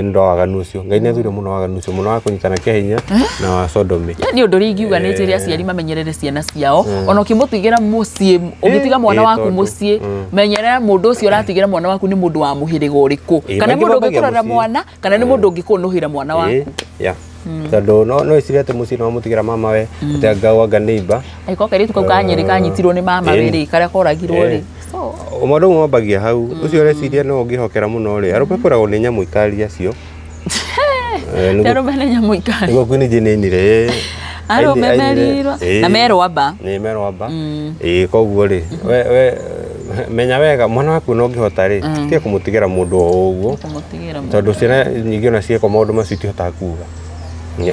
Speaker 4: ndo waganu ucio Ngai ni athire muno waganu ucio muno wa kunyitana kia hinya na wa Sodomi
Speaker 5: ni undu ringiuga ni njiri aciari mamenyerere ciana ciao ona ukimutigira mucii ugitiga mwana waku mucii menyerera mundu ucio uratigira mwana waku ni mundu wa muhiriga uriku kana mundu ungikurora mwana kana ni mundu ungikunuhira mwana waku tondu
Speaker 4: no icirete mucii no mutigira mama we anga neighbor
Speaker 5: aiko kari tukauka Nyeri kanyitirwo ni mama wiri karia koragirwo ri
Speaker 4: umundu mwambagia hau ucio ureciria no ungihokera muno ri arume kuragwo ni nyamu ikaria cio
Speaker 5: arume ni nyamu ikaria
Speaker 4: niguo kwini jinenire
Speaker 5: arume merirwo na merwamba
Speaker 4: koguo ri we menya wega mwana waku no ngihota ri tie kumutigira mundu o uguo tondu ciana nyingi ona cieko maundu macio itihota kuga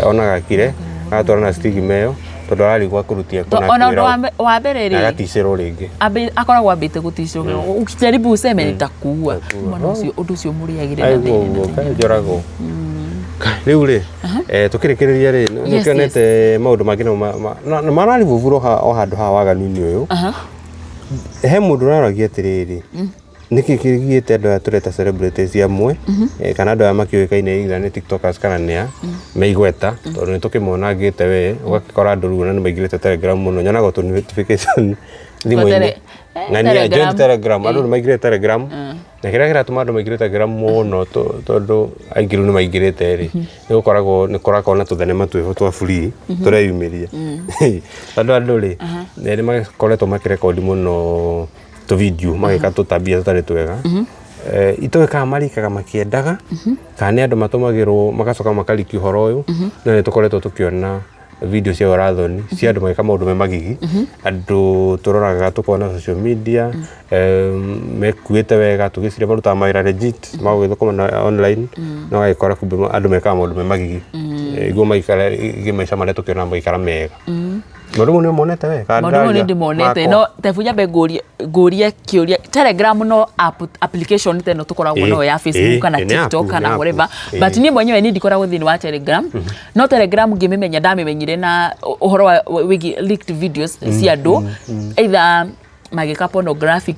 Speaker 4: ona gakire agatwarana stigma iyo tondu ararigwa kurutia kuna
Speaker 5: ona wa mbere ri
Speaker 4: agaticirwo ringi
Speaker 5: akoragwo ambite guticirwo ukijaribu useme nitakuua mwana ucio undu ucio muriagire na thina
Speaker 4: njoragwo riu ri tukirikiriria ri nukionete maundu mangi na mararivuvuro o handu ha waganu-ini uyu he mundu uraragia atiriri niki kigiite andu aya tureta celebrities amwe kana andu aya makiuikaine either ni tiktokers kana nia meigweta tondu nitukimona agite we ugakora andu riu na nimaingirite Telegram muno nyonaga tu notification thimu-ini na ni join Telegram andu nimaingirite Telegram na kiria kiratuma andu maingirite Telegram muno tondu aingi riu nimaingirite ri nigukoragwo na tuthenema twiho twa free tureyumiria tondu andu ri ni makoretwo makirekodi muno to video magika tutabia tutari twega itoka marikaga makiendaga kana andu matumagirwo magacoka makariki uhoro uyu na ni tukoretwo tukiona video cia warathoni cia andu magika maundu me magigi andu turoraga tukona social media mekuite wega tugiciria baruta mawira legit magugithukuma online no gagikora kumbe andu meka maundu me magigi iguo maikara maisha maria tukiona maikara mega Mundu ni monete we
Speaker 5: mundu ni ndimonete no tefunya be goria kiuria Telegram no application teno tukoragwo no ya Facebook kana TikTok kana whatever but ni mwenyewe ni ndikoragwo thini wa Telegram no Telegram ngimemenya ndamenyire na uhoro wa wigi leaked videos cia andu either magika pornographic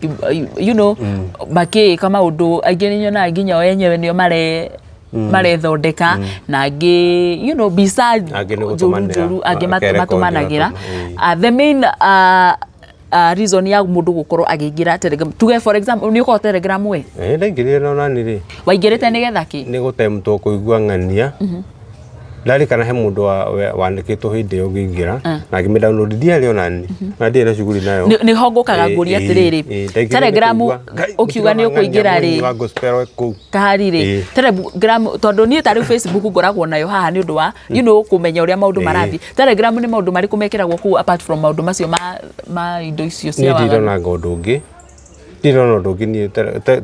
Speaker 5: kama undu aingi ni nyona nginya o yenyewe nio marethondeka na angi bisa juru angi matumanagira the main reason ya mundu gukorwo agiingira Telegram tuge for example ni uko Telegram we
Speaker 4: ndaingirire no nani ri
Speaker 5: waingirite ni getha ki
Speaker 4: ni gutemtwo kuigua ng'ania ndari kana he mundu wandikitwo hindi yo ngingira na ngime download diario nani na ndie na shughuli nayo
Speaker 5: ni hongokaga nguri atiriri Telegram ukiuga ni ukuingira ri kahari ri Telegram tondu ni tari Facebook ngoragwo nayo haha ni undu wa kumenya uria maundu marathi Telegram ni maundu mari kumekiragwo ku apart from maundu macio ma indo icio cia
Speaker 4: wa ndiro na ngondu ungi ndiro ndo ngini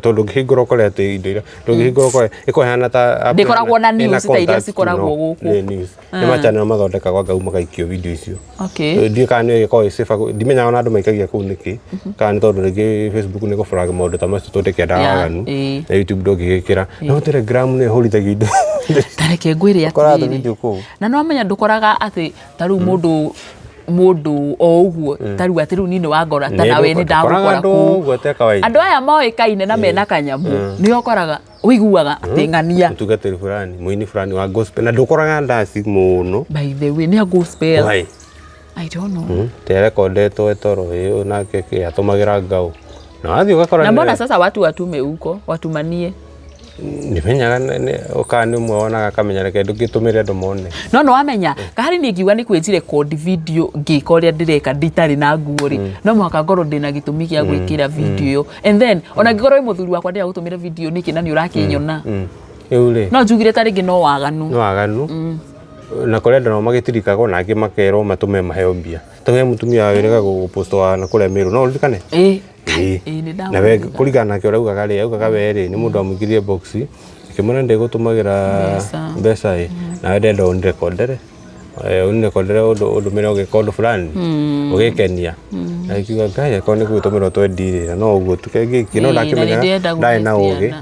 Speaker 4: tondu ngihingura korete indo ira ndungihingura kore ikohana ta
Speaker 5: ndikoragwo na news ta iria cikoragwo guku
Speaker 4: ni ma channel mathondeka kwa gauma kaikio video icio
Speaker 5: okay
Speaker 4: ndio kana ni ko safe ndimenya ona andu maikagia ku niki kana tondu ringi Facebook ni ko flag maundu ta macio tondeke ndawaganu na YouTube ndungihikira no Telegram ni horithagia indo
Speaker 5: tareke ngwire atiri na no amenya ndukoraga ati taru mundu o uguo taru ati ru nini wa ngora ta nawe ni ndagukora ku andu aya moikaine na mena kanyamu ni okoraga uiguaga ati ngania
Speaker 4: tugatiri fulani muini fulani wa gospel na ndukoraga ndasi muno
Speaker 5: by the way ni a gospel
Speaker 4: why
Speaker 5: I don't know
Speaker 4: te recordeto etoro hiyo na keke atomagira ngao na athi ugakora
Speaker 5: na mbona sasa watu watume huko watumanie
Speaker 4: nimenyaga ukani umwe wonaga kamenya reke ndugitumire ndomone
Speaker 5: no wamenya kahari ni ngiuga ni kwinji record video ngika uria ndireka nditari na nguo ri no mwaka ngoro ndina gitumi kia gwikira video and then ona ngoro i muthuri wakwa ndira gutumira video niki na ni urakinyona
Speaker 4: eule
Speaker 5: no njugire tari ngi no waganu
Speaker 4: na korenda no magitirikago na angi makero matume maheo mbia tuwe mutumia wirega guposto wa na kule miru no ulikane na we kuligana ke urauga ri auga weri ni mundu amukirie box ikimona ndego tumagira mbeca na we ndenda unrekondere unrekondere undu mena ugekondu fulani ugikenia na ikiuga ngaya ko ni gutumira twendire no uguo tukenge kino ndakimenya ndai na ugi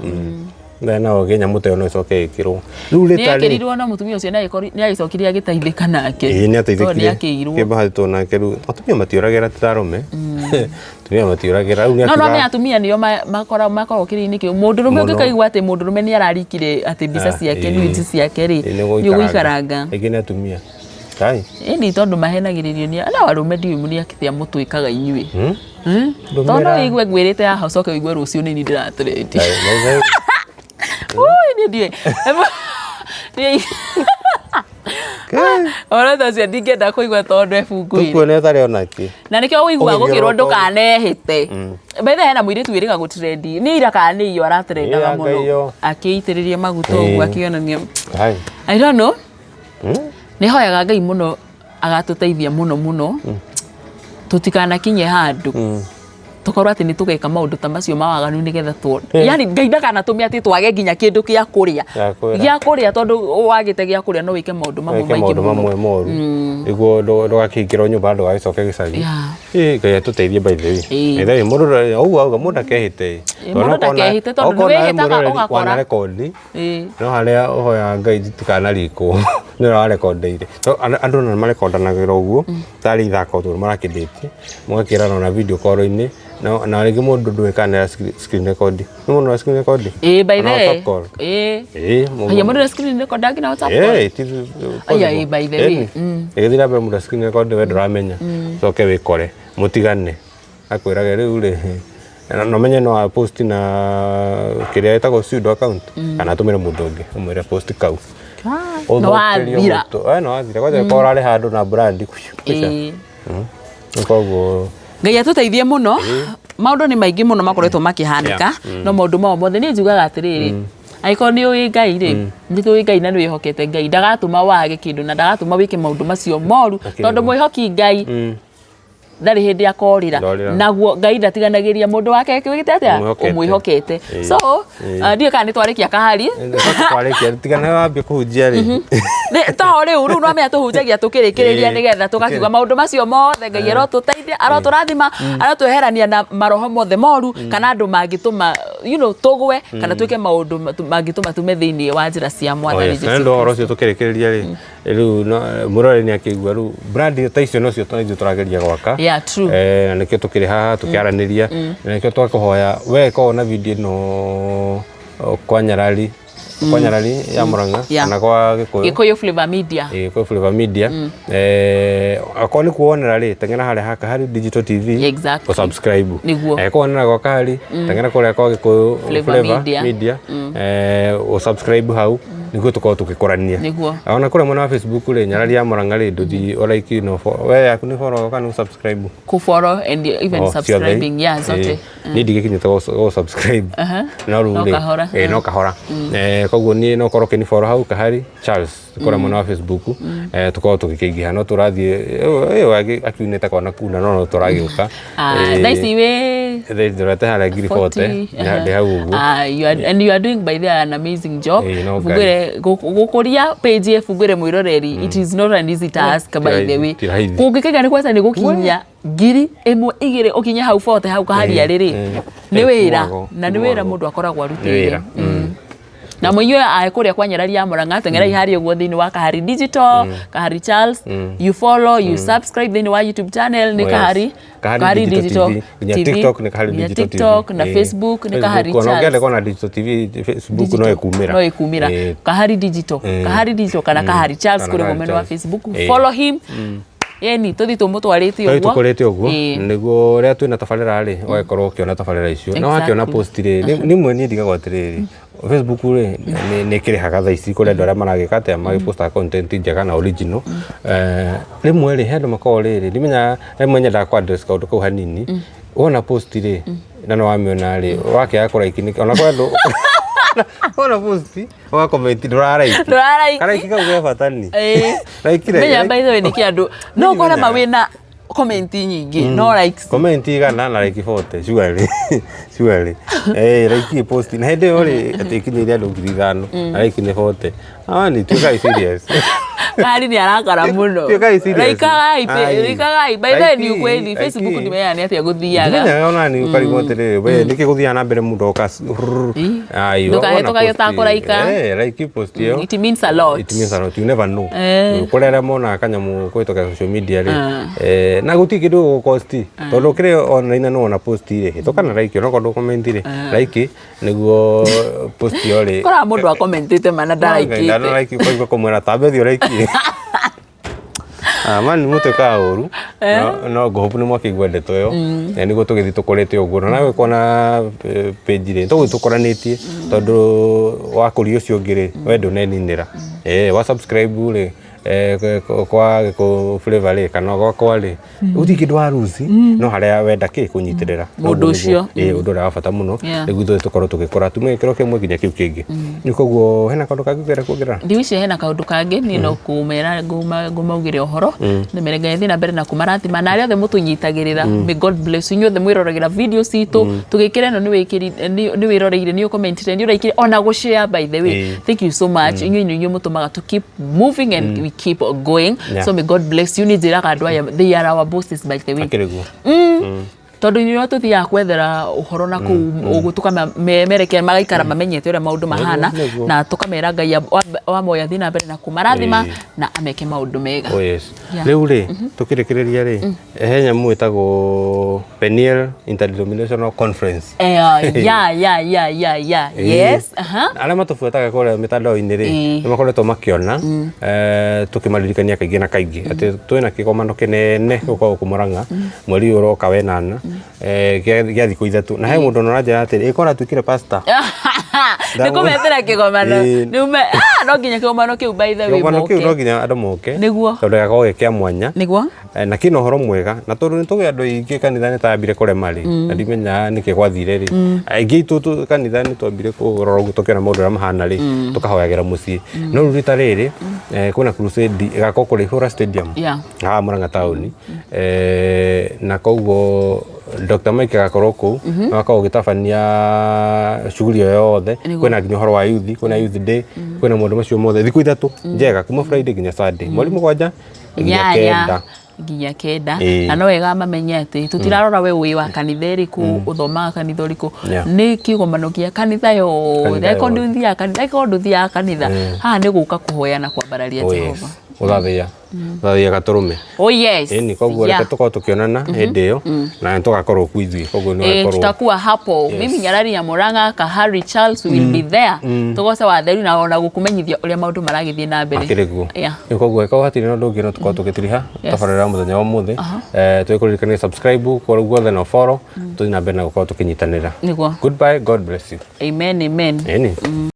Speaker 4: na oge nyamute ono icoke ikirwo riu letari ni akirirwo na mutumia ucio ni agicokiria agitaithika nake
Speaker 5: ni
Speaker 4: ataithikire kibahatwo nake riu atumia matiuragira tirarume tumia matiuragira riu
Speaker 5: no atumia nio makora kiri-ini ki mundu rume ukikaigua ati mundu rume ni ararikire ati mbica ciake news ciake ri ni guikaranga
Speaker 4: ingine atumia kai
Speaker 5: ni tondu mahenagiririo ni ana warume ndiumu ni akithia mutu ikaga inyui tondu igwe ngwirite haha ucoke igwe rucio ni ndiratireti ui ni ndiye ora tacio ndingenda kuigua tondu ebungu
Speaker 4: tukuone tari onaki
Speaker 5: na nikio uigua gukirwo ndukanehite bethe hena muiritu wiriga gutrendi ni ira kana iyo aratrendaga muno akiitiriria maguta uguo akionania I don't know ni hoyaga Ngai muno agatuteithia muno tutikana kinye handu tukorwo ati ni tugeka maundu ta macio mawaganu ni getha tu yani Ngai ndakana tumi ati twage nginya kindu kia kuria tondu wagite gia kuria no wike maundu mamwe
Speaker 4: moru iguo ndugakingirwo nyumba ndugagicoke gicagi Ngai atuteithie by the way ethai mundu auga mundu akehite
Speaker 5: tondu wihitaga ugakora
Speaker 4: record no haria uhoya Ngai tikana riko ni ra recordeire andu na marekordanagira uguo tari ithako tu marakinditie mugakirana na video call-ini na rigi mundu ndwikana screen record ni mundu screen record
Speaker 5: by the way ya mundu screen record agina WhatsApp call by the way
Speaker 4: egithira be mundu screen record we ndramenya soke wikore mutigane akwiraga riu ri no menye no post na kiria etagwo pseudo account kana tumire mundu ungi umwire post kau
Speaker 5: no athira
Speaker 4: no athira kwa kora ri handu na brand koguo
Speaker 5: Ngai atuteithie muno maundu ni maingi muno makoretwo makihanika no maundu mothe ni njugaga atiriri aiko ni ui Ngai ri nditu ui Ngai na ni wihokete Ngai ndagatuma wage kindu na ndagatuma wike maundu macio moru tondu mwihoki Ngai ndari hindi akorira naguo Ngai ndatiganagiria mundu wake wigite atia umwihokete so ndio kana twarikia kahari
Speaker 4: twarikia tigana wambie kuhunjia ri
Speaker 5: to riu no amenya tuhunjagia tukirikiriria nigetha tukakiuga maundu macio mothe Ngai arotuteithia aroturathima arotweherania na maroho mothe moru kana andu mangituma tugwe kana twike maundu mangituma tume thiini wa njira cia Mwathani Jesu
Speaker 4: ndo oro cio tukirikiriria ri riu murore ni akigua riu brand ta icio no cio turageria gwaka na nikio tukiri haha tukiaraniria na nikio twakuhoya we ko na video no kwa Nyarari ya Murang'a kana kwa
Speaker 5: Gikuyu Flavor Media
Speaker 4: Gikuyu Flavor Media akoni kuonera ri tengena hali haka hari Digital TV
Speaker 5: ko
Speaker 4: subscribe kuonera kwa kahari tengena kule kwa Gikuyu Flavor Media o subscribe hau niguo tukorwo tugikorania
Speaker 5: Niguo.
Speaker 4: ona kure mwena wa Facebook ri nyarari ya Murang'a ri nduthi o like no we yaku ni follow kana subscribe
Speaker 5: ku follow and even subscribing zote
Speaker 4: ni ndigikinyite go subscribe no ruri no kahora koguo ni no koroke ni follow hau Kahari Charles kura mwena wa Facebook tukorwo tugikingiha no turathie akiunite kona kuna no turagiuka
Speaker 5: thaisi we
Speaker 4: thirate hara ngiri 40 ndi hau uguo
Speaker 5: and you are doing by the an amazing job fugire gukuria page fugire mwiroreri it is not an easy task by the way kungikega ni kwasa ni gukinya ngiri imwe igire ukinya hau 40 hau Kahari ariri ni wira na ni wira mundu akoragwo arutire na mwenyewe akuria kwa nyarari ya Murang'a tengerai hari uguo thini wa Kahari Digital Kahari Charles you follow you subscribe thini wa YouTube channel ni Kahari Digital TV
Speaker 4: TikTok ni Kahari Digital
Speaker 5: TikTok na Facebook ni Kahari Charles
Speaker 4: kono kona Digital TV Facebook no ikumira
Speaker 5: Kahari Digital kana Kahari Charles kuri momeno wa Facebook follow him yani tuthi tumutwarite uguo
Speaker 4: tukorete uguo niguo ria twina tabarira ri wakorwo ukiona tabarira icio no wakiona post ri ni mwe ni ndiga gwatiriri Facebook ri ni kirihaga thaa ici kuri andu aria maragika atia magiposta content njega na original rimwe ri hendu makoo riri ndimenya rimwe nyenda kwa address kaundu kau hanini wona post ri na no wamiona ri wakia kura ikiniki ona kwa andu ona post wa comment nduraraiki kau ge fatani
Speaker 5: menya by the way ni kiandu no kora mawina comment nyingi no likes
Speaker 4: comment igana na like 40 surely like post na hede ori atikinyira andu 5,000 na like ni 40 ni tukai serious
Speaker 5: Kahari ni arakara muno Rikagai by the way ni ukweli Facebook ni meya ni atia guthiaga
Speaker 4: nginya ona ni ukari gotere we niki guthia na mbere mundu okas ayo
Speaker 5: ndukahe takuraika
Speaker 4: like post yo
Speaker 5: it means a lot
Speaker 4: you never know kurera mona kanyamu kwitoka social media ri na guti kindu cost tondu kire online no na post ri hitokana like no kondu comment ri like niguo post yo ri
Speaker 5: kora mundu a commentite mana
Speaker 4: like kwa kumwera tabe thio like mani mutu ka uru no go hope ni mwakigwende toyo ni go tugithi tukorete uguo nawe kona page ri to tukoranitie tondu wa kuri ucio ngiri wendo neninira wa subscribe ri kwa ko flavor ri kana kwa ri uthi kindu wa ruzi no haria wenda ki kunyitirira
Speaker 5: mundu ucio
Speaker 4: undu ra bata muno niguo tukorwo tugikora tumekiro kimwe kinya kiu kingi ni koguo hena kaundu kangi kwera kugira
Speaker 5: ndiwici hena kaundu kangi ni no kumera gumaugire uhoro ni merenga thina mbere na kumarathima na aria othe mutunyitagirira may God bless you nyothe mwirorogira video citu tugikire no ni wiroreire ni ucommentire ni uraikire ona go share by the way thank you so much inyu mutumaga to keep moving and we keep going so may God bless you ni jira kadwa they are our bosses by the way tondu ni tuthia kwethera uhoro na ku ugutuka mereke magaikara mamenyete ure maundu mahana na tukamera Ngai wa moya thina mbere na kumarathima na ameke maundu mega
Speaker 4: riu ri tukirekereria ri henya mwitago Peniel Interdenominational Conference yes ala matufuataga kore mitandao-ini ri ni makoretwo makiona tukimaririkania kaingi na kaingi ati twina kikomano kinene guko kumuranga mweri uroka wenana gya thiku ithatu na he mundu no ranja ati ikora twikire pastor
Speaker 5: nikumetera kigomano niume no nginya kigomano kiu by the way
Speaker 4: kigomano kiu no nginya andu moke
Speaker 5: niguo
Speaker 4: tondu gakorwo kia mwanya
Speaker 5: niguo
Speaker 4: na kino horo mwega na tondu nitugi andu ingi kanithani tambire kurema ri na ndimenya niki gwathire ri aingi tu kanithani twambire kurora gutukira maundu ra mahana ri tukahoyagira mucii no rurita riri kuna crusade gako kuri Hura Stadium Murang'a town na koguo Dr. Mike gakorwo ku wakago gitabania shughuli yothe kwina nginya horo wa youth kwina youth day kwina mundu macio mothe thiku ithatu njega kuma Friday nginya Saturday mweri mugwanja
Speaker 5: nginya kenda na no wega mamenyete tutirarora we wi wa kanitha iriku uthoma kanitha uriku ni kigomano kia kanitha yo thia kanitha ha ni guka kuhoya na kwambararia Jehova
Speaker 4: uthathia gaturume
Speaker 5: yes
Speaker 4: ni koguo reke tukorwo tukionana hindi iyo na tugakorwo ku ithui koguo ni wakorwo
Speaker 5: tutakuwa hapo mimi nyarari ya Murang'a Kahari Charles will be there tugoca watheri na ona gukumenyithia uria maundu maragithie na mbere
Speaker 4: akiriguo ni koguo eka hatiri no ndungi no tukorwo tugitiriha tabarira muthenya wa muthi twikuririkania subscribe kwa guothe na follow tuthi na mbere na gukorwo tukinyitanira goodbye God bless you
Speaker 5: amen